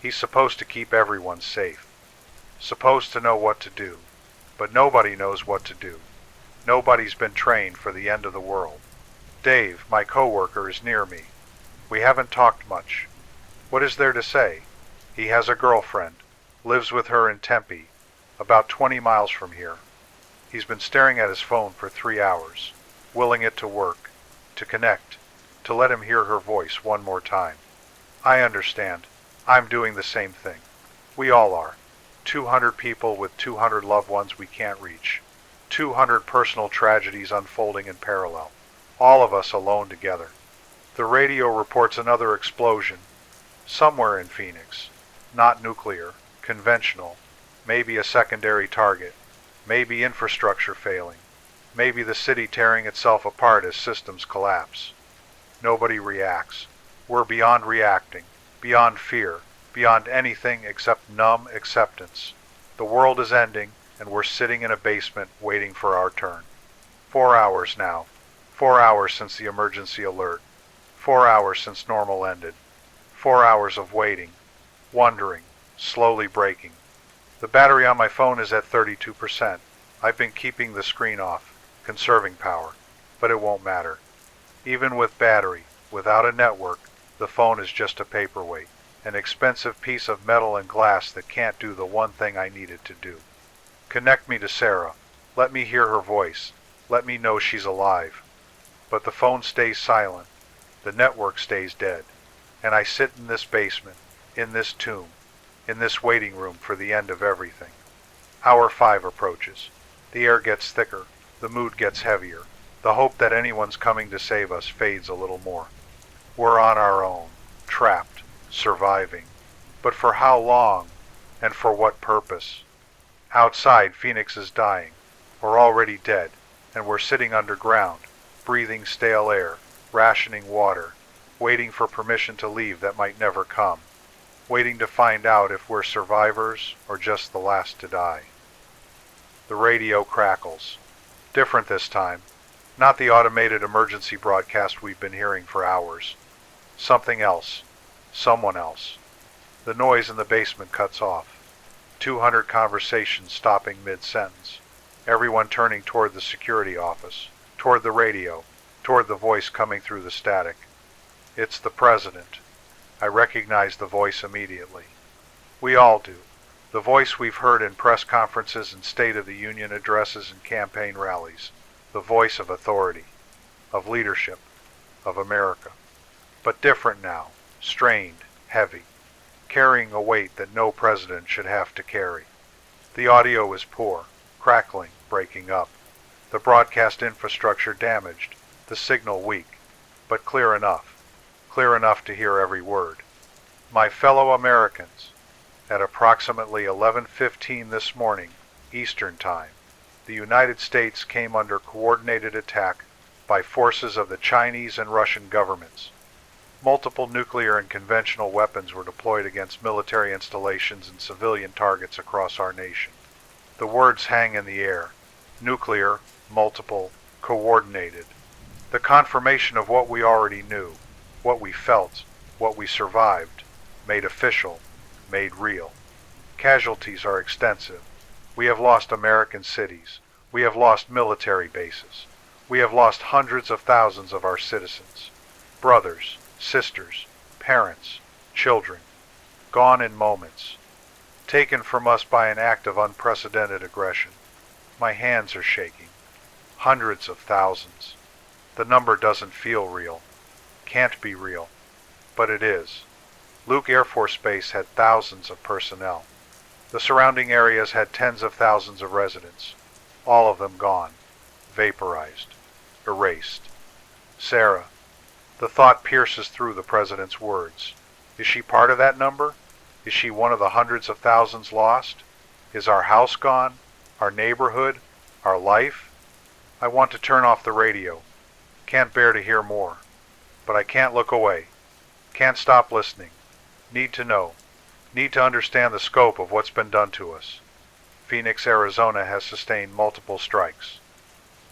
He's supposed to keep everyone safe, supposed to know what to do, but nobody knows what to do. Nobody's been trained for the end of the world. Dave, my coworker, is near me. We haven't talked much. What is there to say? He has a girlfriend, lives with her in Tempe, about 20 miles from here. He's been staring at his phone for 3 hours, willing it to work, to connect, to let him hear her voice one more time. I understand. I'm doing the same thing. We all are. 200 people with 200 loved ones we can't reach. 200 personal tragedies unfolding in parallel. All of us alone together. The radio reports another explosion, somewhere in Phoenix. Not nuclear, conventional, maybe a secondary target, maybe infrastructure failing, maybe the city tearing itself apart as systems collapse. Nobody reacts. We're beyond reacting, beyond fear, beyond anything except numb acceptance. The world is ending, and we're sitting in a basement waiting for our turn. 4 hours now. 4 hours since the emergency alert. 4 hours since normal ended. 4 hours of waiting, wondering, slowly breaking. The battery on my phone is at 32%. I've been keeping the screen off, conserving power, but it won't matter. Even with battery, without a network, the phone is just a paperweight, an expensive piece of metal and glass that can't do the one thing I need it to do. Connect me to Sarah. Let me hear her voice. Let me know she's alive. But the phone stays silent. The network stays dead. And I sit in this basement, in this tomb, in this waiting room for the end of everything. Hour 5 approaches. The air gets thicker. The mood gets heavier. The hope that anyone's coming to save us fades a little more. We're on our own, trapped, surviving. But for how long, and for what purpose? Outside, Phoenix is dying, or already dead, and we're sitting underground, breathing stale air, rationing water, waiting for permission to leave that might never come, waiting to find out if we're survivors or just the last to die. The radio crackles. Different this time. Not the automated emergency broadcast we've been hearing for hours. Something else. Someone else. The noise in the basement cuts off. 200 conversations stopping mid-sentence. Everyone turning toward the security office, toward the radio, toward the voice coming through the static. It's the president. I recognize the voice immediately. We all do. The voice we've heard in press conferences and State of the Union addresses and campaign rallies. The voice of authority, of leadership, of America. But different now, strained, heavy, carrying a weight that no president should have to carry. The audio is poor, crackling, breaking up. The broadcast infrastructure damaged, the signal weak, but clear enough to hear every word. My fellow Americans, at approximately 11:15 this morning, Eastern Time, the United States came under coordinated attack by forces of the Chinese and Russian governments. Multiple nuclear and conventional weapons were deployed against military installations and civilian targets across our nation. The words hang in the air. Nuclear, multiple, coordinated. The confirmation of what we already knew, what we felt, what we survived, made official, made real. Casualties are extensive. We have lost American cities. We have lost military bases. We have lost hundreds of thousands of our citizens. Brothers, sisters, parents, children. Gone in moments. Taken from us by an act of unprecedented aggression. My hands are shaking. Hundreds of thousands. The number doesn't feel real. Can't be real. But it is. Luke Air Force Base had thousands of personnel. The surrounding areas had tens of thousands of residents. All of them gone. Vaporized. erased. Sarah. The thought pierces through the president's words. Is she part of that number? Is she one of the hundreds of thousands lost? Is our house gone? Our neighborhood? Our life? I want to turn off the radio. Can't bear to hear more. But I can't look away. Can't stop listening. Need to know. Need to understand the scope of what's been done to us. Phoenix, Arizona has sustained multiple strikes.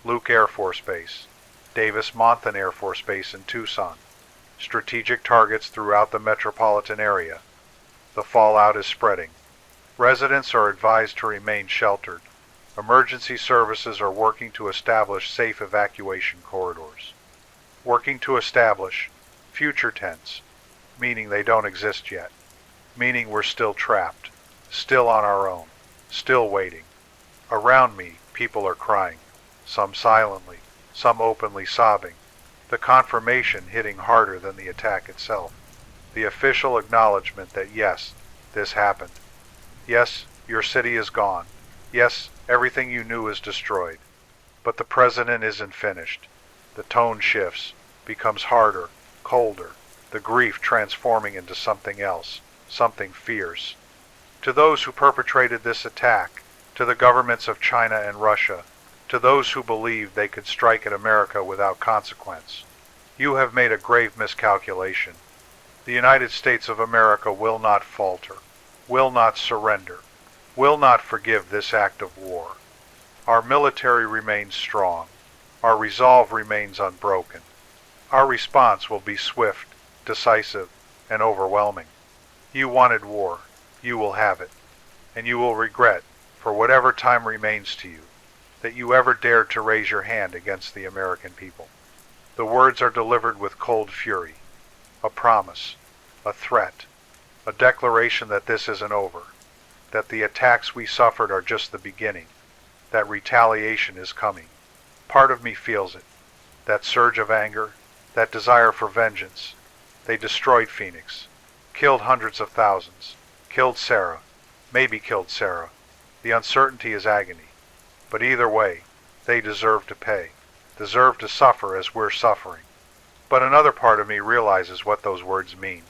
Luke Air Force Base. Davis-Monthan Air Force Base in Tucson. Strategic targets throughout the metropolitan area. The fallout is spreading. Residents are advised to remain sheltered. Emergency services are working to establish safe evacuation corridors. Working to establish future tense, meaning they don't exist yet, meaning we're still trapped, still on our own, still waiting. Around me, people are crying, some silently, some openly sobbing, the confirmation hitting harder than the attack itself. The official acknowledgement that yes, this happened. Yes, your city is gone. Yes, everything you knew is destroyed. But the president isn't finished. The tone shifts, becomes harder, colder, the grief transforming into something else, something fierce. To those who perpetrated this attack, to the governments of China and Russia, to those who believed they could strike at America without consequence, you have made a grave miscalculation. The United States of America will not falter, will not surrender, will not forgive this act of war. Our military remains strong. Our resolve remains unbroken. Our response will be swift, decisive, and overwhelming. You wanted war. You will have it. And you will regret, for whatever time remains to you, that you ever dared to raise your hand against the American people. The words are delivered with cold fury. A promise, a threat, a declaration that this isn't over, that the attacks we suffered are just the beginning, that retaliation is coming. Part of me feels it, that surge of anger, that desire for vengeance. They destroyed Phoenix, killed hundreds of thousands, killed Sarah, maybe killed Sarah. The uncertainty is agony. But either way, they deserve to pay, deserve to suffer as we're suffering. But another part of me realizes what those words mean.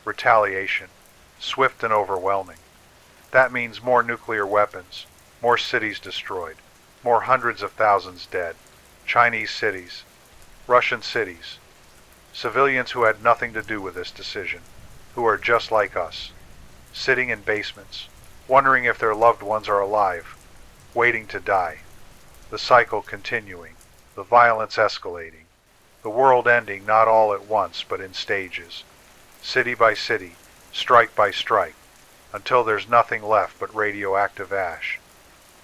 Retaliation, swift and overwhelming. That means more nuclear weapons, more cities destroyed, more hundreds of thousands dead, Chinese cities, Russian cities, civilians who had nothing to do with this decision, who are just like us, sitting in basements, wondering if their loved ones are alive, waiting to die, the cycle continuing, the violence escalating, the world ending not all at once but in stages, city by city, strike by strike, until there's nothing left but radioactive ash.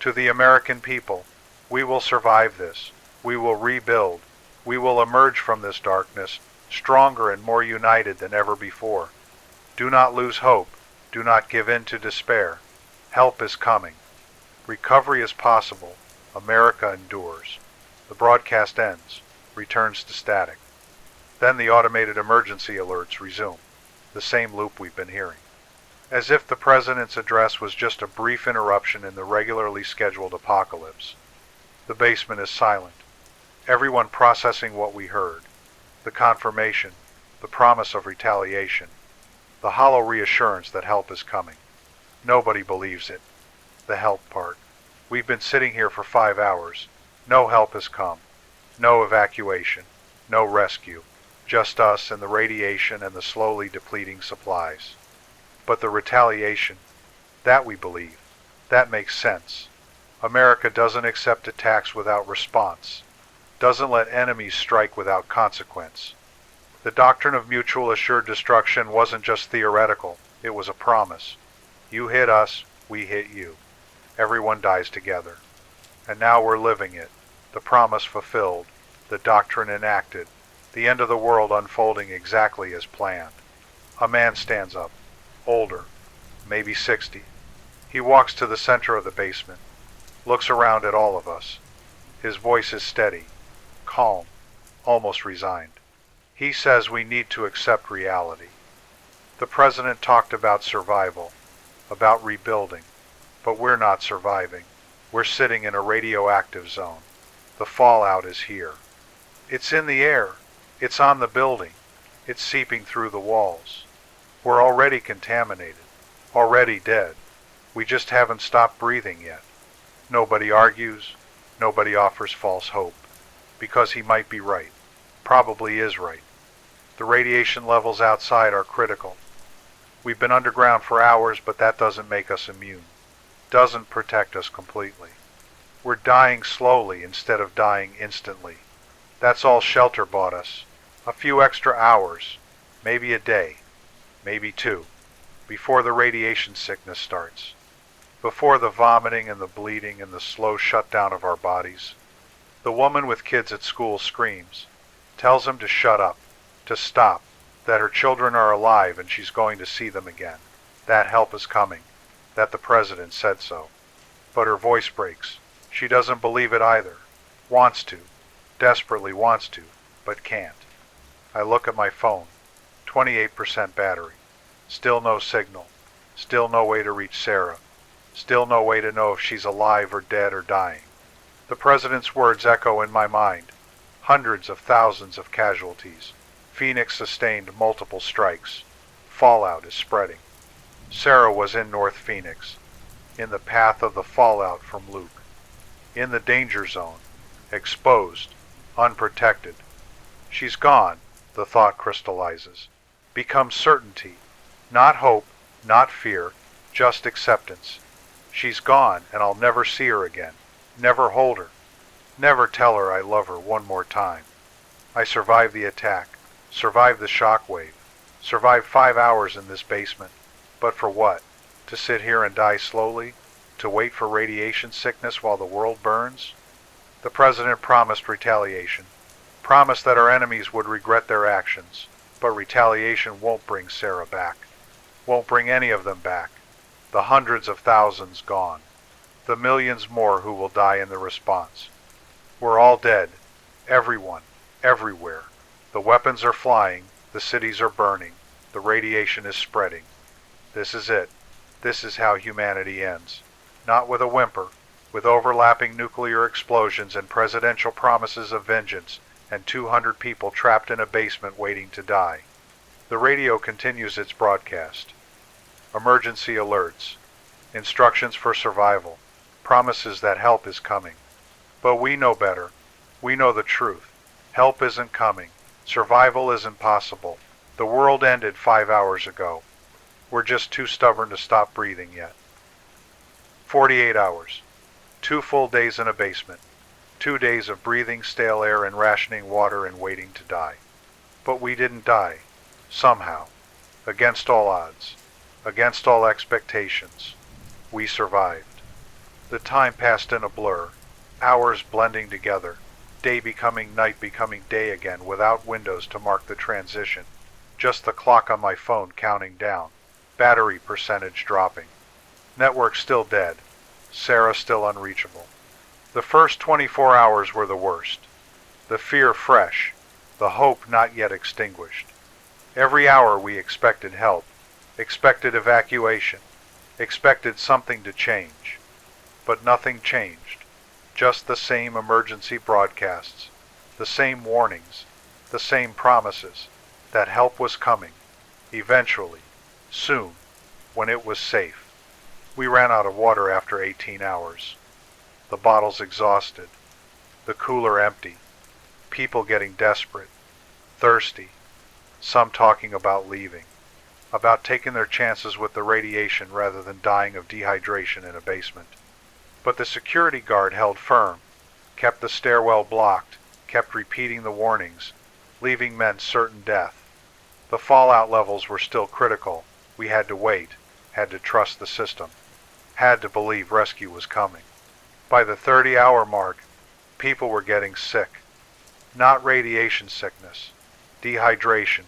To the American people, we will survive this, we will rebuild, we will emerge from this darkness stronger and more united than ever before. Do not lose hope, do not give in to despair. Help is coming. Recovery is possible. America endures. The broadcast ends, returns to static. Then the automated emergency alerts resume, the same loop we've been hearing. As if the president's address was just a brief interruption in the regularly scheduled apocalypse. The basement is silent. Everyone processing what we heard. The confirmation, the promise of retaliation, the hollow reassurance that help is coming. Nobody believes it. The help part. We've been sitting here for 5 hours. No help has come. No evacuation. No rescue. Just us and the radiation and the slowly depleting supplies. But the retaliation, that we believe. That makes sense. America doesn't accept attacks without response. Doesn't let enemies strike without consequence. The doctrine of mutual assured destruction wasn't just theoretical. It was a promise. You hit us, we hit you. Everyone dies together. And now we're living it. The promise fulfilled. The doctrine enacted. The end of the world unfolding exactly as planned. A man stands up. Older. Maybe 60. He walks to the center of the basement. Looks around at all of us. His voice is steady. Calm. Almost resigned. He says we need to accept reality. The president talked about survival. About rebuilding. But we're not surviving. We're sitting in a radioactive zone. The fallout is here. It's in the air. It's on the building. It's seeping through the walls. We're already contaminated. Already dead. We just haven't stopped breathing yet. Nobody argues. Nobody offers false hope. Because he might be right. Probably is right. The radiation levels outside are critical. We've been underground for hours, but that doesn't make us immune. Doesn't protect us completely. We're dying slowly instead of dying instantly. That's all shelter bought us. A few extra hours, maybe a day, maybe two, before the radiation sickness starts. Before the vomiting and the bleeding and the slow shutdown of our bodies. The woman with kids at school screams, tells him to shut up, to stop, that her children are alive and she's going to see them again. That help is coming, that the president said so. But her voice breaks. She doesn't believe it either. Wants to, desperately wants to, but can't. I look at my phone. 28% battery. Still no signal. Still no way to reach Sarah. Still no way to know if she's alive or dead or dying. The president's words echo in my mind. Hundreds of thousands of casualties. Phoenix sustained multiple strikes. Fallout is spreading. Sarah was in North Phoenix, in the path of the fallout from Luke. In the danger zone. Exposed. Unprotected. She's gone, the thought crystallizes. Becomes certainty. Not hope, not fear, just acceptance. She's gone, and I'll never see her again. Never hold her. Never tell her I love her one more time. I survived the attack. Survived the shockwave. Survived 5 hours in this basement. But for what? To sit here and die slowly? To wait for radiation sickness while the world burns? The president promised retaliation. Promised that our enemies would regret their actions. But retaliation won't bring Sarah back. Won't bring any of them back. The hundreds of thousands gone. The millions more who will die in the response. We're all dead. Everyone. Everywhere. The weapons are flying. The cities are burning. The radiation is spreading. This is it. This is how humanity ends. Not with a whimper, with overlapping nuclear explosions and presidential promises of vengeance, and 200 people trapped in a basement waiting to die. The radio continues its broadcast. Emergency alerts. Instructions for survival. Promises that help is coming. But we know better. We know the truth. Help isn't coming. Survival isn't possible. The world ended 5 hours ago. We're just too stubborn to stop breathing yet. 48 hours. 2 full days in a basement. 2 days of breathing stale air and rationing water and waiting to die. But we didn't die. Somehow. Against all odds. Against all expectations. We survived. The time passed in a blur. Hours blending together. Day becoming night becoming day again without windows to mark the transition. Just the clock on my phone counting down. Battery percentage dropping. Network still dead. Sarah still unreachable. The first 24 hours were the worst. The fear fresh. The hope not yet extinguished. Every hour we expected help. Expected evacuation. Expected something to change. But nothing changed. Just the same emergency broadcasts. The same warnings. The same promises. That help was coming. Eventually. Soon. When it was safe. We ran out of water after 18 hours. The bottles exhausted. The cooler empty. People getting desperate. Thirsty. Some talking about leaving. About taking their chances with the radiation rather than dying of dehydration in a basement. But the security guard held firm. Kept the stairwell blocked. Kept repeating the warnings. Leaving meant certain death. The fallout levels were still critical. We had to wait. Had to trust the system. Had to believe rescue was coming. By the 30-hour mark, people were getting sick. Not radiation sickness. Dehydration.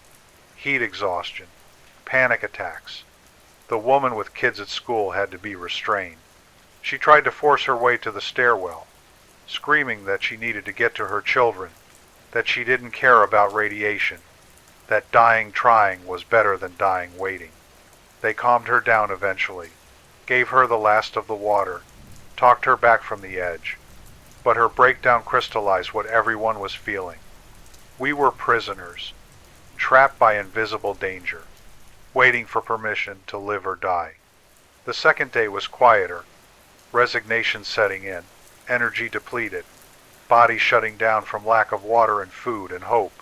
Heat exhaustion. Panic attacks. The woman with kids at school had to be restrained. She tried to force her way to the stairwell, screaming that she needed to get to her children, that she didn't care about radiation, that dying trying was better than dying waiting. They calmed her down eventually, gave her the last of the water, talked her back from the edge. But her breakdown crystallized what everyone was feeling. We were prisoners, trapped by invisible danger, waiting for permission to live or die. The second day was quieter, resignation setting in, energy depleted, bodies shutting down from lack of water and food and hope,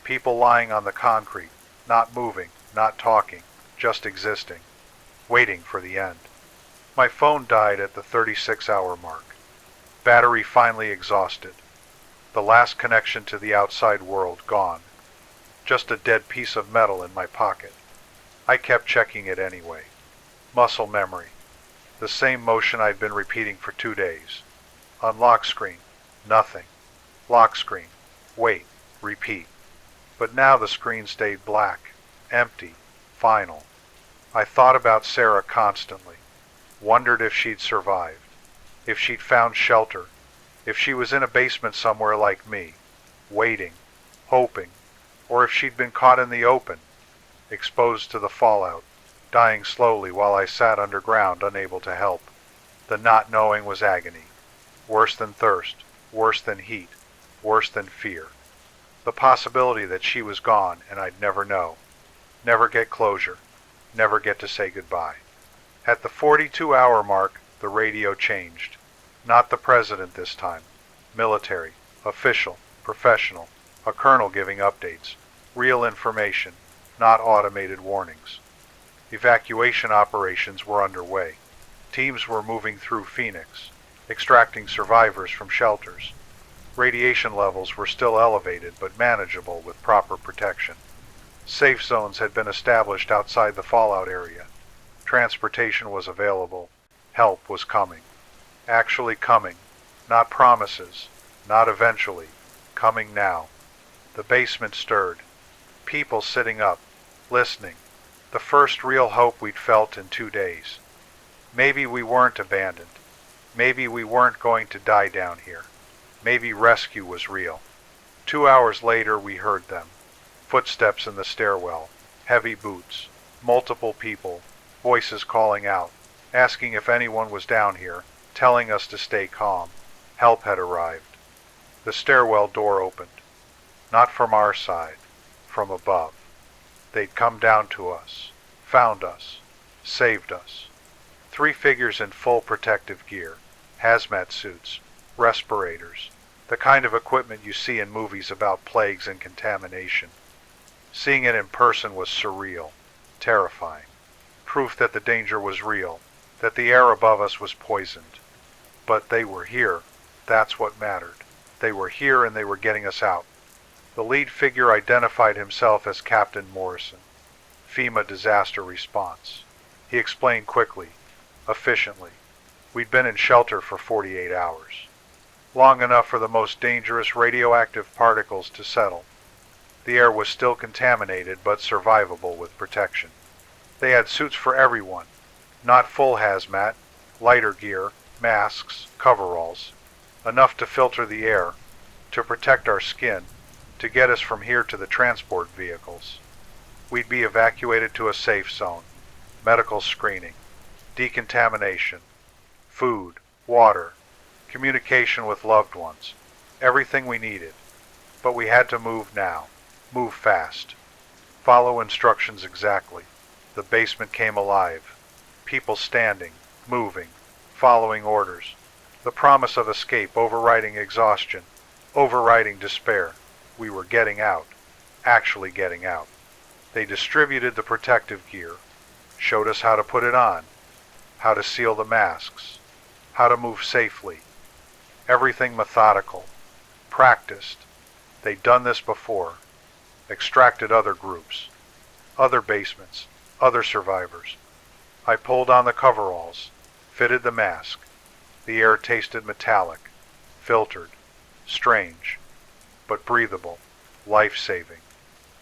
people lying on the concrete, not moving, not talking, just existing, waiting for the end. My phone died at the 36-hour mark. Battery finally exhausted. The last connection to the outside world gone. Just a dead piece of metal in my pocket. I kept checking it anyway. Muscle memory. The same motion I'd been repeating for 2 days. Unlock screen. Nothing. Lock screen. Wait. Repeat. But now the screen stayed black. Empty. Final. I thought about Sarah constantly. Wondered if she'd survived. If she'd found shelter. If she was in a basement somewhere like me. Waiting. Hoping. Or if she'd been caught in the open. Exposed to the fallout. Dying slowly while I sat underground unable to help. The not knowing was agony. Worse than thirst. Worse than heat. Worse than fear. The possibility that she was gone and I'd never know. Never get closure. Never get to say goodbye. At the 42-hour mark, the radio changed. Not the president this time. Military. Official. Professional. A colonel giving updates. Real information. Not automated warnings. Evacuation operations were underway. Teams were moving through Phoenix, extracting survivors from shelters. Radiation levels were still elevated but manageable with proper protection. Safe zones had been established outside the fallout area. Transportation was available. Help was coming. Actually coming. Not promises. Not eventually. Coming now. The basement stirred. People sitting up, listening. The first real hope we'd felt in 2 days. Maybe we weren't abandoned. Maybe we weren't going to die down here. Maybe rescue was real. 2 hours later we heard them. Footsteps in the stairwell. Heavy boots. Multiple people. Voices calling out. Asking if anyone was down here. Telling us to stay calm. Help had arrived. The stairwell door opened. Not from our side. From above. They'd come down to us. Found us. Saved us. 3 figures in full protective gear. Hazmat suits. Respirators. The kind of equipment you see in movies about plagues and contamination. Seeing it in person was surreal. Terrifying. Proof that the danger was real. That the air above us was poisoned. But they were here. That's what mattered. They were here and they were getting us out. The lead figure identified himself as Captain Morrison. FEMA disaster response. He explained quickly, efficiently. We'd been in shelter for 48 hours. Long enough for the most dangerous radioactive particles to settle. The air was still contaminated but survivable with protection. They had suits for everyone. Not full hazmat, lighter gear, masks, coveralls. Enough to filter the air, to protect our skin, to get us from here to the transport vehicles. We'd be evacuated to a safe zone, medical screening, decontamination, food, water, communication with loved ones, everything we needed. But we had to move now, move fast, follow instructions exactly. The basement came alive, people standing, moving, following orders. The promise of escape overriding exhaustion, overriding despair. We were getting out, actually getting out. They distributed the protective gear, showed us how to put it on, how to seal the masks, how to move safely. Everything methodical, practiced. They'd done this before, extracted other groups, other basements, other survivors. I pulled on the coveralls, fitted the mask. The air tasted metallic, filtered, strange, but breathable, life-saving.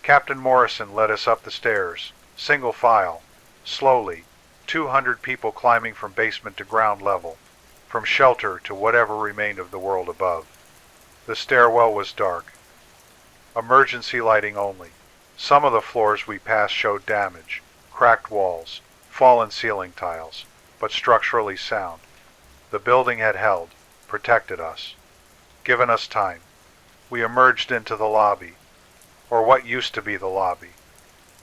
Captain Morrison led us up the stairs, single file, slowly, 200 people climbing from basement to ground level, from shelter to whatever remained of the world above. The stairwell was dark. Emergency lighting only. Some of the floors we passed showed damage, cracked walls, fallen ceiling tiles, but structurally sound. The building had held, protected us, given us time. We emerged into the lobby, or what used to be the lobby.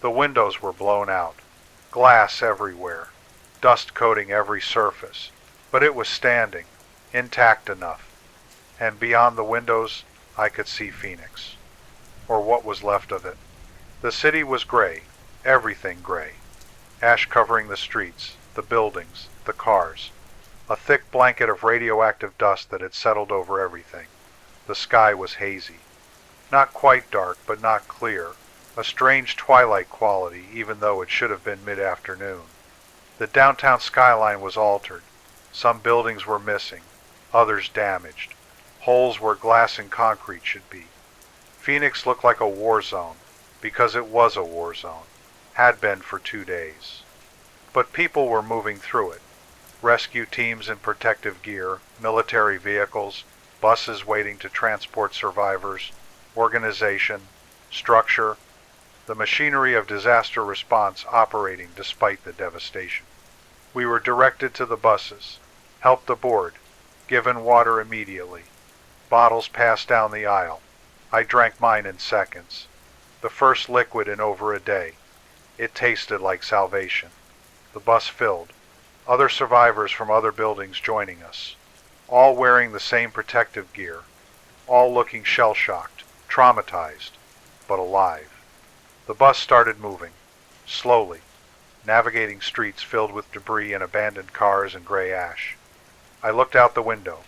The windows were blown out, glass everywhere, dust coating every surface, but it was standing, intact enough, and beyond the windows I could see Phoenix, or what was left of it. The city was gray, everything gray, ash covering the streets, the buildings, the cars, a thick blanket of radioactive dust that had settled over everything. The sky was hazy, not quite dark but not clear, a strange twilight quality even though it should have been mid-afternoon. The downtown skyline was altered. Some buildings were missing, others damaged, holes where glass and concrete should be. Phoenix looked like a war zone, because it was a war zone, had been for 2 days. But people were moving through it. Rescue teams in protective gear, military vehicles, buses waiting to transport survivors, organization, structure, the machinery of disaster response operating despite the devastation. We were directed to the buses, helped aboard, given water immediately. Bottles passed down the aisle. I drank mine in seconds. The first liquid in over a day. It tasted like salvation. The bus filled. Other survivors from other buildings joining us. All wearing the same protective gear. All looking shell-shocked, traumatized, but alive. The bus started moving, slowly, navigating streets filled with debris and abandoned cars and gray ash. I looked out the window,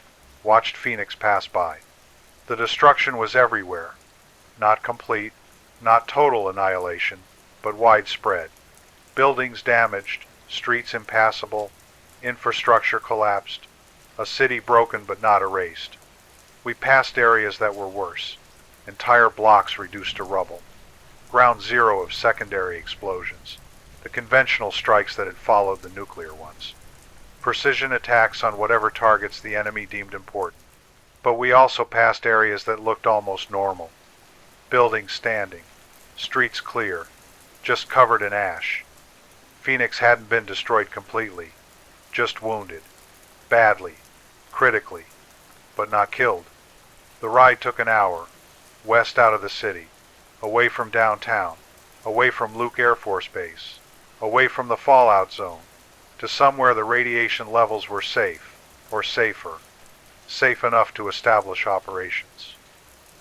watched Phoenix pass by. The destruction was everywhere. Not complete, not total annihilation, but widespread. Buildings damaged, streets impassable, infrastructure collapsed, a city broken but not erased. We passed areas that were worse, entire blocks reduced to rubble. Ground zero of secondary explosions, the conventional strikes that had followed the nuclear ones. Precision attacks on whatever targets the enemy deemed important. But we also passed areas that looked almost normal. Buildings standing, streets clear, just covered in ash. Phoenix hadn't been destroyed completely, just wounded, badly, critically, but not killed. The ride took an hour, west out of the city, away from downtown, away from Luke Air Force Base, away from the fallout zone, to somewhere the radiation levels were safe, or safer, safe enough to establish operations.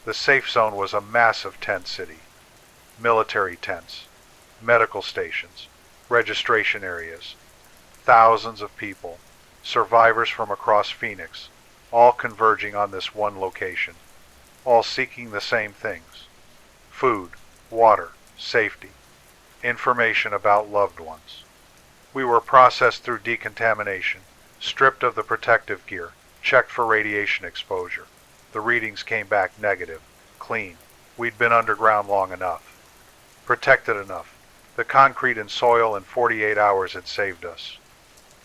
The safe zone was a massive tent city. Military tents, medical stations, registration areas, thousands of people, survivors from across Phoenix, all converging on this one location, all seeking the same things: food, water, safety, information about loved ones. We were processed through decontamination, stripped of the protective gear, checked for radiation exposure. The readings came back negative, clean. We'd been underground long enough, protected enough. The concrete and soil in 48 hours had saved us.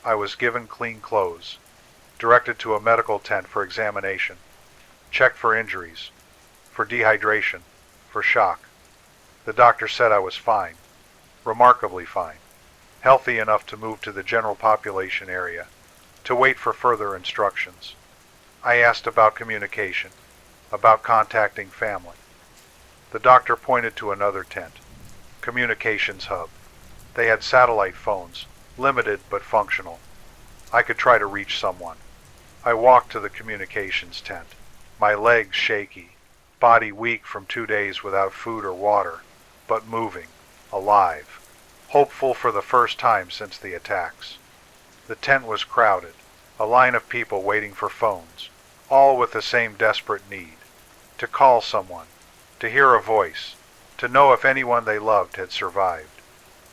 I was given clean clothes, directed to a medical tent for examination, checked for injuries, for dehydration, for shock. The doctor said I was fine, remarkably fine, healthy enough to move to the general population area, to wait for further instructions. I asked about communication, about contacting family. The doctor pointed to another tent, communications hub. They had satellite phones, limited but functional. I could try to reach someone. I walked to the communications tent, my legs shaky, body weak from 2 days without food or water, but moving, alive, hopeful for the first time since the attacks. The tent was crowded, a line of people waiting for phones, all with the same desperate need, to call someone, to hear a voice, to know if anyone they loved had survived.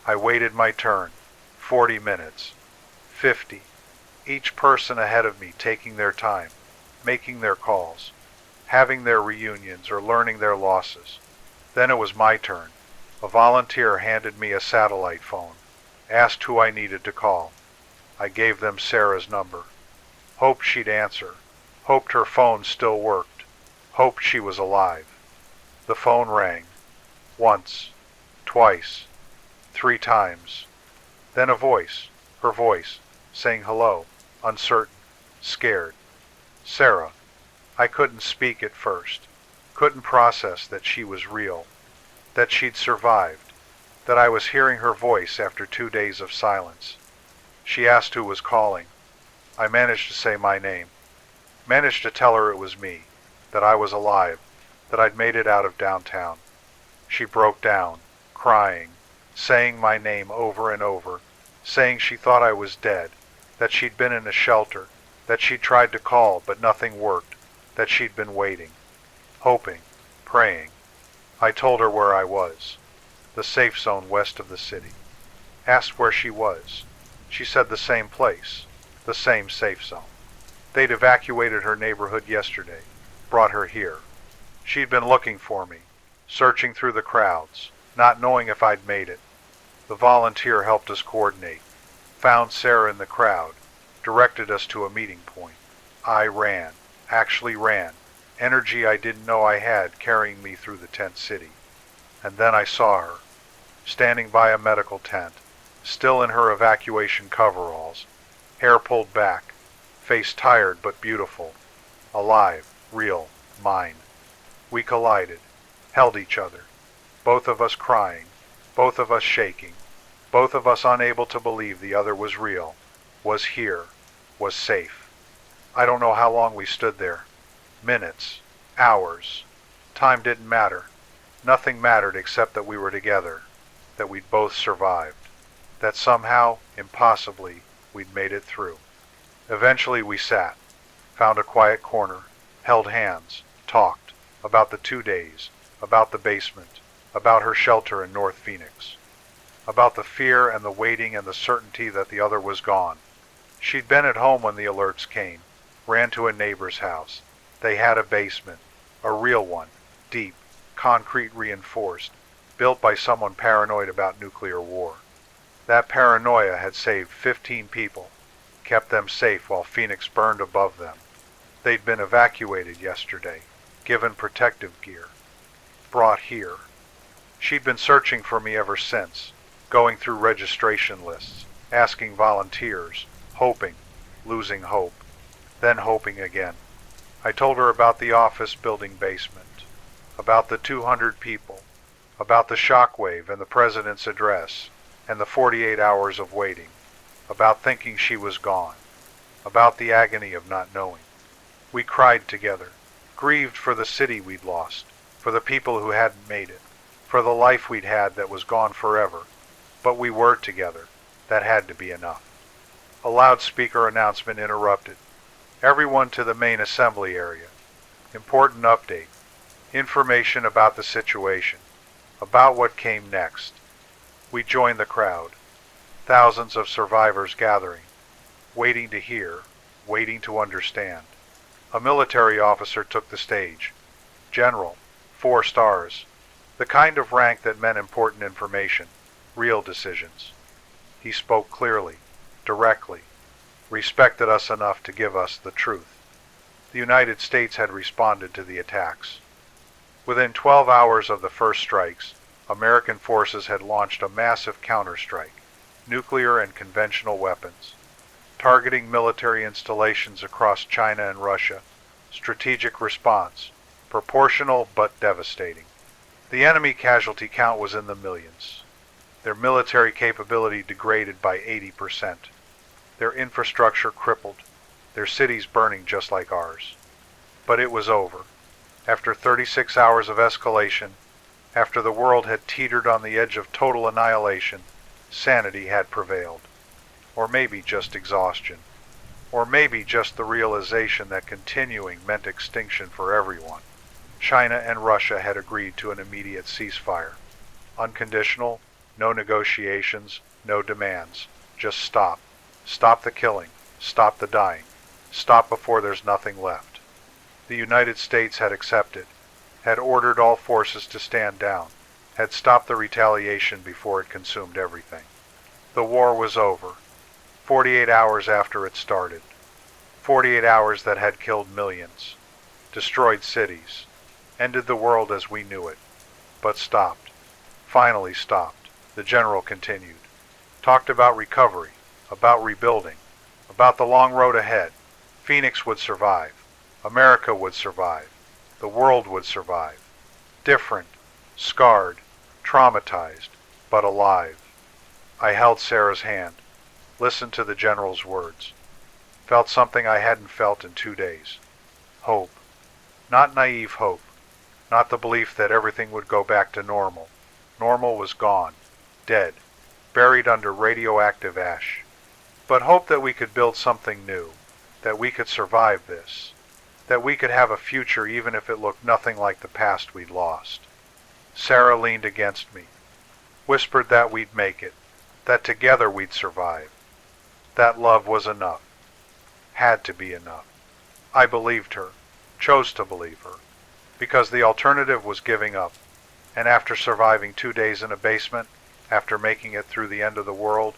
I waited my turn, 40 minutes, 50, each person ahead of me taking their time, making their calls, having their reunions or learning their losses. Then it was my turn. A volunteer handed me a satellite phone, asked who I needed to call. I gave them Sarah's number. Hoped she'd answer. Hoped her phone still worked. Hoped she was alive. The phone rang. Once. Twice. 3 times. Then a voice, her voice, saying hello, uncertain, scared. Sarah. I couldn't speak at first. Couldn't process that she was real. that she'd survived, that I was hearing her voice after 2 days of silence. She asked who was calling. I managed to say my name. Managed to tell her it was me, that I was alive, that I'd made it out of downtown. She broke down, crying, saying my name over and over, saying she thought I was dead, that she'd been in a shelter, that she'd tried to call but nothing worked, that she'd been waiting, hoping, praying. I told her where I was, the safe zone west of the city. Asked where she was. She said the same place, the same safe zone. They'd evacuated her neighborhood yesterday, brought her here. She'd been looking for me, searching through the crowds, not knowing if I'd made it. The volunteer helped us coordinate, found Sarah in the crowd, directed us to a meeting point. I ran, actually ran, energy I didn't know I had carrying me through the tent city. And then I saw her, standing by a medical tent, still in her evacuation coveralls, hair pulled back, face tired but beautiful, alive, real, mine. We collided, held each other, both of us crying, both of us shaking, both of us unable to believe the other was real, was here, was safe. I don't know how long we stood there. Minutes, hours. Time didn't matter. Nothing mattered except that we were together, that we'd both survived, that somehow, impossibly, we'd made it through. Eventually we sat, found a quiet corner, held hands, talked, about the 2 days, about the basement, about her shelter in North Phoenix, about the fear and the waiting and the certainty that the other was gone. She'd been at home when the alerts came, ran to a neighbor's house. They had a basement, a real one, deep, concrete reinforced, built by someone paranoid about nuclear war. That paranoia had saved 15 people, kept them safe while Phoenix burned above them. They'd been evacuated yesterday, given protective gear, brought here. She'd been searching for me ever since, going through registration lists, asking volunteers, hoping, losing hope, then hoping again. I told her about the office building basement, about the 200 people, about the shockwave and the president's address, and the 48 hours of waiting, about thinking she was gone, about the agony of not knowing. We cried together, grieved for the city we'd lost, for the people who hadn't made it, for the life we'd had that was gone forever. But we were together. That had to be enough. A loudspeaker announcement interrupted. Everyone to the main assembly area. Important update. Information about the situation. About what came next. We joined the crowd. Thousands of survivors gathering. Waiting to hear. Waiting to understand. A military officer took the stage. General. 4 stars. The kind of rank that meant important information. Real decisions. He spoke clearly, directly, respected us enough to give us the truth. The United States had responded to the attacks. Within 12 hours of the first strikes, American forces had launched a massive counterstrike, nuclear and conventional weapons, targeting military installations across China and Russia, strategic response, proportional but devastating. The enemy casualty count was in the millions. Their military capability degraded by 80%. Their infrastructure crippled. Their cities burning just like ours. But it was over. After 36 hours of escalation, after the world had teetered on the edge of total annihilation, sanity had prevailed. Or maybe just exhaustion. Or maybe just the realization that continuing meant extinction for everyone. China and Russia had agreed to an immediate ceasefire. Unconditional, no negotiations, no demands. Just stop. Stop the killing. Stop the dying. Stop before there's nothing left. The United States had accepted, had ordered all forces to stand down, had stopped the retaliation before it consumed everything. The war was over, 48 hours after it started. 48 hours that had killed millions, destroyed cities, ended the world as we knew it, but stopped. Finally stopped. The general continued. Talked about recovery, about rebuilding, about the long road ahead. Phoenix would survive. America would survive. The world would survive. Different, scarred, traumatized, but alive. I held Sarah's hand, listened to the general's words, felt something I hadn't felt in 2 days. Hope. Not naive hope, not the belief that everything would go back to normal. Normal was gone, dead, buried under radioactive ash. But hope that we could build something new, that we could survive this, that we could have a future even if it looked nothing like the past we'd lost. Sarah leaned against me, whispered that we'd make it, that together we'd survive. That love was enough, had to be enough. I believed her, chose to believe her, because the alternative was giving up, and after surviving 2 days in a basement, after making it through the end of the world,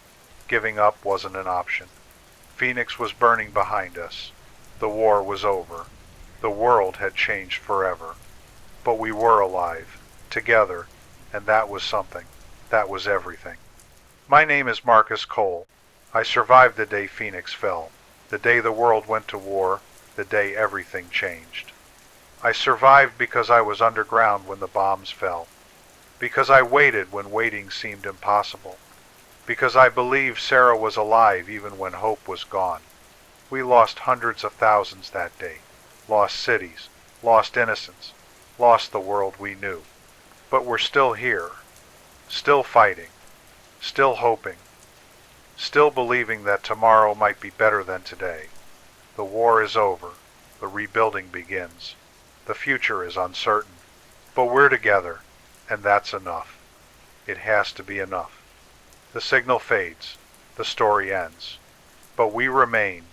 giving up wasn't an option. Phoenix was burning behind us. The war was over. The world had changed forever. But we were alive, together, and that was something. That was everything. My name is Marcus Cole. I survived the day Phoenix fell, the day the world went to war, the day everything changed. I survived because I was underground when the bombs fell, because I waited when waiting seemed impossible, because I believed Sarah was alive even when hope was gone. We lost hundreds of thousands that day, lost cities, lost innocence, lost the world we knew. But we're still here, still fighting, still hoping, still believing that tomorrow might be better than today. The war is over, the rebuilding begins. The future is uncertain, but we're together, and that's enough. It has to be enough. The signal fades, the story ends, but we remain,